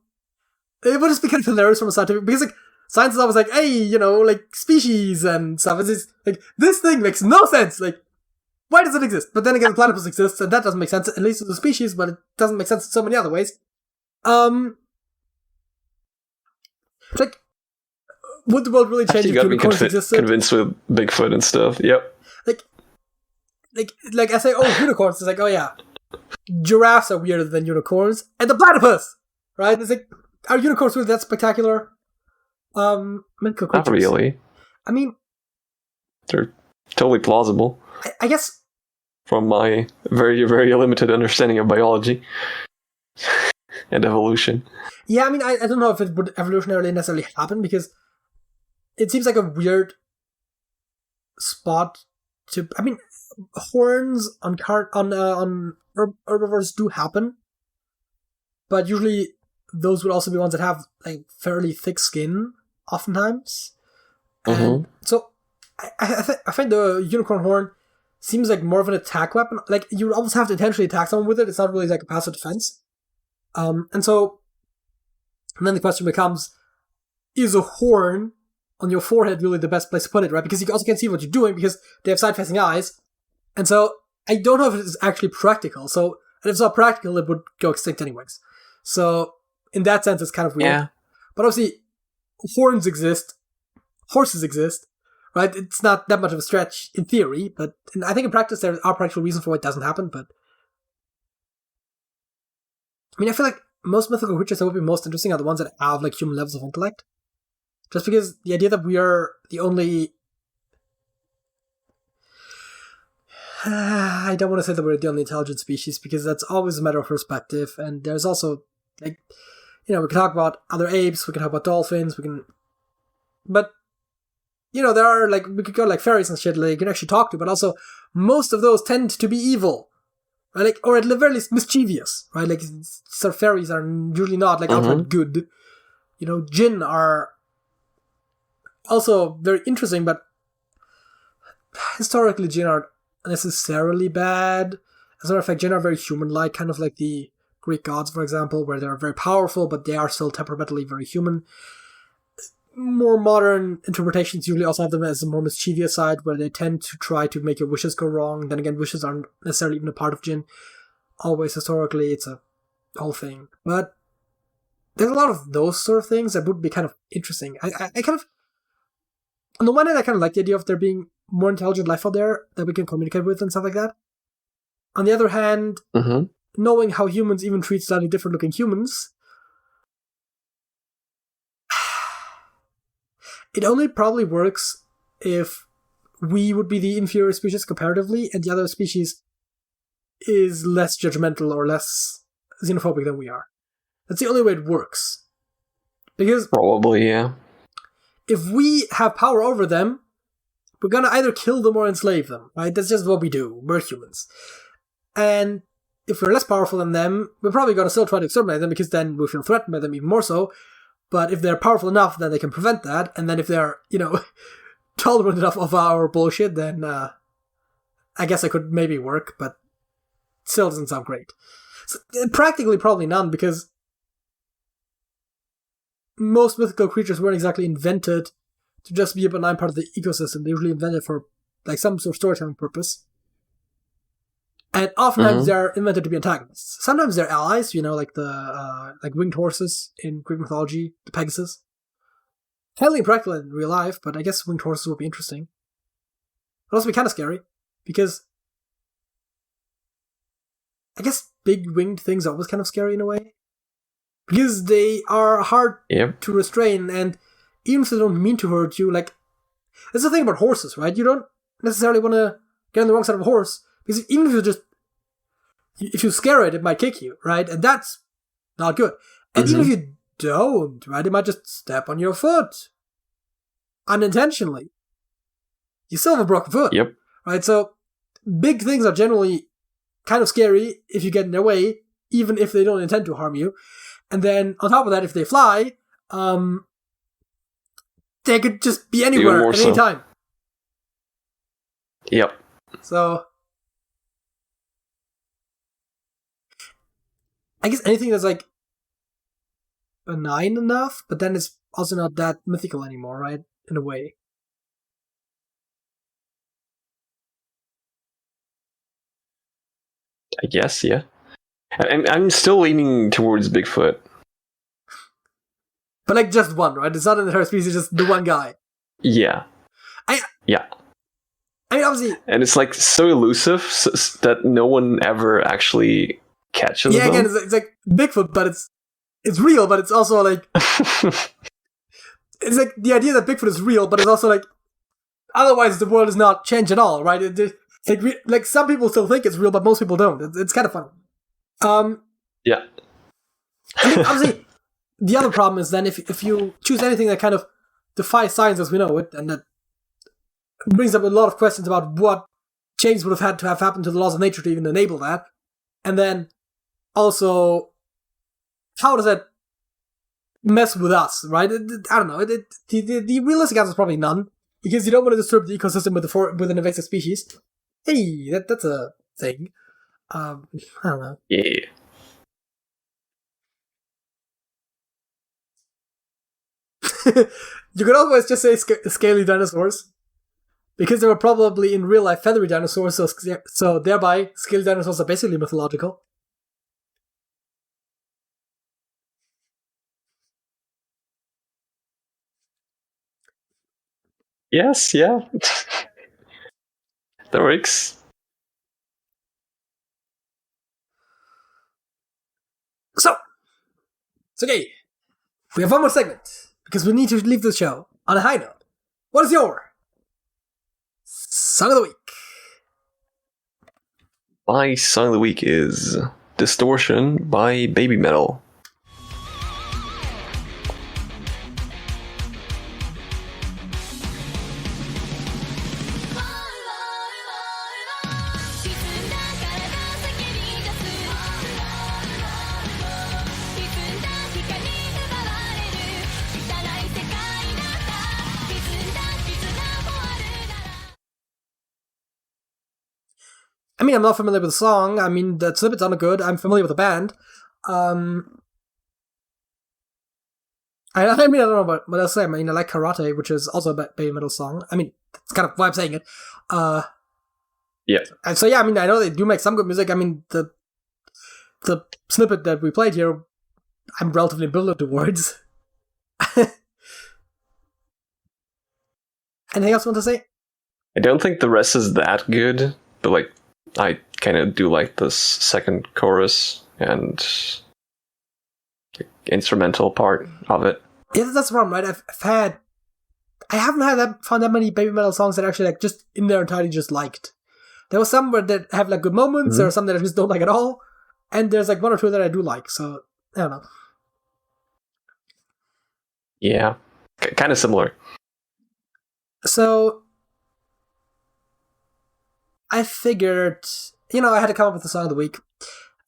It would just be kind of hilarious from a scientific, because like, science is always like, hey, you know, like species and stuff. It's just, like, this thing makes no sense. Like, why does it exist? But then again, the platypus exists, and that doesn't make sense, at least as a species, but it doesn't make sense in so many other ways. Like, would the world really change if unicorns existed? Convinced with Bigfoot and stuff. Yep. Like I say, oh, unicorns. It's like, oh yeah, giraffes are weirder than unicorns, and the platypus, right? It's like, are unicorns really that spectacular? Mythical creatures. Not really. I mean, they're totally plausible. I guess from my very, very limited understanding of biology and evolution. Yeah, I mean, I don't know if it would evolutionarily necessarily happen, because it seems like a weird spot to... I mean, horns on herbivores do happen, but usually those would also be ones that have like fairly thick skin, oftentimes. And so I find the unicorn horn seems like more of an attack weapon. Like, you almost have to intentionally attack someone with it. It's not really like a passive defense. And then the question becomes, is a horn on your forehead really the best place to put it, right? Because you also can't see what you're doing because they have side-facing eyes. And so I don't know if it is actually practical. So, and if it's not practical, it would go extinct anyways. So in that sense, it's kind of weird. Yeah. But obviously, horns exist, horses exist, right? It's not that much of a stretch in theory, but I think in practice there are practical reasons for why it doesn't happen. But I mean, I feel like most mythical creatures that would be most interesting are the ones that have like human levels of intellect. Just because the idea that we are the only... I don't want to say that we're the only intelligent species, because that's always a matter of perspective. And there's also, like, you know, we can talk about other apes, we can talk about dolphins, but, you know, there are, like, we could go like fairies and shit that you can actually talk to, but also most of those tend to be evil. Right? Like, or at the very least mischievous, right? Like, sort of fairies are usually not, like, outright good. You know, jinn are also very interesting, but historically jinn aren't necessarily bad. As a matter of fact, Jinn are very human-like, kind of like the Greek gods, for example, where they're very powerful, but they are still temperamentally very human. More modern interpretations usually also have them as a more mischievous side, where they tend to try to make your wishes go wrong. Then again, wishes aren't necessarily even a part of Jinn. Always, historically, it's a whole thing. But there's a lot of those sort of things that would be kind of interesting. I kind of... On the one hand, I kind of like the idea of there being more intelligent life out there that we can communicate with and stuff like that. On the other hand, knowing how humans even treat slightly different looking humans, it only probably works if we would be the inferior species comparatively and the other species is less judgmental or less xenophobic than we are. That's the only way it works. Because probably, yeah. If we have power over them, we're gonna either kill them or enslave them, right? That's just what we do. We're humans. And if we're less powerful than them, we're probably gonna still try to exterminate them because then we feel threatened by them even more so. But if they're powerful enough, then they can prevent that. And then if they're, tolerant enough of our bullshit, then I guess it could maybe work, but still doesn't sound great. So, practically probably none, because most mythical creatures weren't exactly invented to just be a benign part of the ecosystem. They're usually invented for some sort of storytelling purpose. And oftentimes they're invented to be antagonists. Sometimes they're allies, like the winged horses in Greek mythology, the Pegasus. Highly impractical in real life, but I guess winged horses would be interesting. It'd also be kind of scary, because I guess big winged things are always kind of scary in a way. Because they are hard to restrain, and even if they don't mean to hurt you, that's the thing about horses, right? You don't necessarily want to get on the wrong side of a horse, because even if you scare it, it might kick you, right? And that's not good. And even if you don't, right, it might just step on your foot unintentionally. You still have a broken foot, right? So big things are generally kind of scary if you get in their way, even if they don't intend to harm you. And then on top of that, if they fly, they could just be anywhere at any time. Yep. So I guess anything that's benign enough, but then it's also not that mythical anymore, right? In a way. I guess, yeah. I'm still leaning towards Bigfoot. But just one, right? It's not an entire species, just the one guy. Yeah. Yeah. I mean, obviously... And it's so elusive that no one ever actually catches them. Again, it's like Bigfoot, but it's real, but it's also it's the idea that Bigfoot is real, but it's also otherwise the world is not changed at all, right? It's some people still think it's real, but most people don't. It's kind of fun. Yeah. I mean, obviously, the other problem is then if you choose anything that kind of defies science as we know it, and that brings up a lot of questions about what change would have had to have happened to the laws of nature to even enable that, and then also, how does that mess with us, right? I don't know. The realistic answer is probably none, because you don't want to disturb the ecosystem with an invasive species. Hey, that's a thing. I don't know. Yeah. You could always just say scaly dinosaurs, because they were probably in real life feathery dinosaurs, so thereby scaly dinosaurs are basically mythological. Yes, yeah. That works. So, okay, we have one more segment, because we need to leave the show on a high note. What is your Song of the Week? My Song of the Week is Distortion by Baby Metal. I mean, I'm not familiar with the song. I mean, the snippets aren't good. I'm familiar with the band. I mean, I don't know what else to say. I mean, I like Karate, which is also a baby metal song. I mean, that's kind of why I'm saying it. Yeah. And so, yeah, I mean, I know they do make some good music. I mean, the snippet that we played here, I'm relatively ambivalent towards. Anything else you want to say? I don't think the rest is that good, but like I kind of do like this second chorus and the instrumental part of it. Yeah, that's the problem, right? I haven't found that many baby metal songs that actually like just in their entirety just liked. There was some that have like good moments, there are some that I just don't like at all, and there's like one or two that I do like. So I don't know. Yeah, kind of similar. So I figured, I had to come up with the song of the week,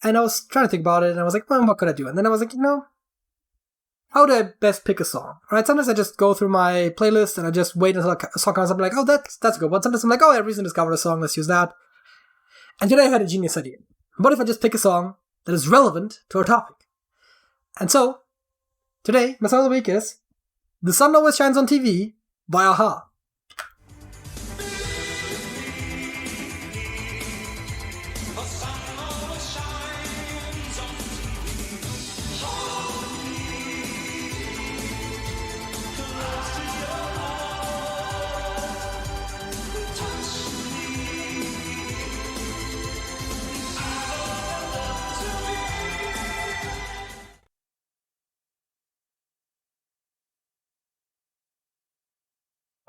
and I was trying to think about it, and I was like, well, what could I do? And then I was like, how do I best pick a song? Right? Sometimes I just go through my playlist and I just wait until a song comes up, and I'm like, oh, that's a good one. Sometimes I'm like, oh, I recently discovered a song, let's use that. And today I had a genius idea. What if I just pick a song that is relevant to our topic? And so, today, my song of the week is The Sun Always Shines on TV by a-ha.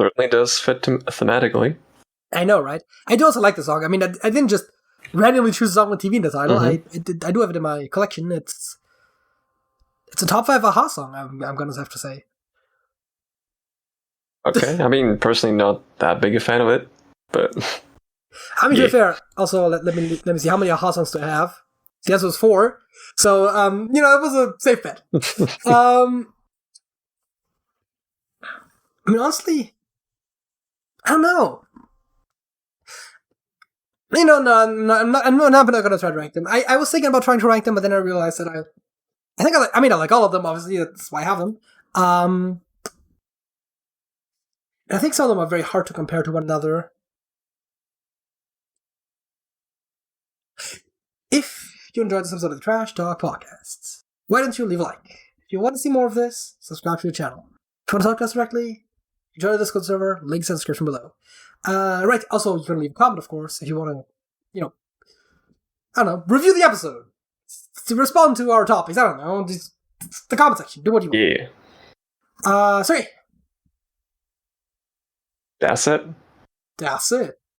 Certainly does fit thematically. I know, right? I do also like the song. I mean, I didn't just randomly choose a song with TV in the title. I do have it in my collection. It's a top 5 a-ha song, I'm gonna have to say. Okay, I memean, personally not that big a fan of it, but... I mean, to be fair, also, let me see, how many a-ha songs do I have? The answer was 4. So, it was a safe bet. I mean, honestly, I don't know. No, I'm not going to try to rank them. I was thinking about trying to rank them, but then I realized that I like all of them, obviously, that's why I have them. And I think some of them are very hard to compare to one another. If you enjoyed this episode of the Trash Talk Podcast, why don't you leave a like? If you want to see more of this, subscribe to the channel. If you want to talk to us directly, join the Discord server, links in the description below. Right, also, you can leave a comment, of course, if you want to, I don't know, review the episode. To respond to our topics, I don't know, just the comment section, do what you want. Yeah. Sorry. That's it. That's it.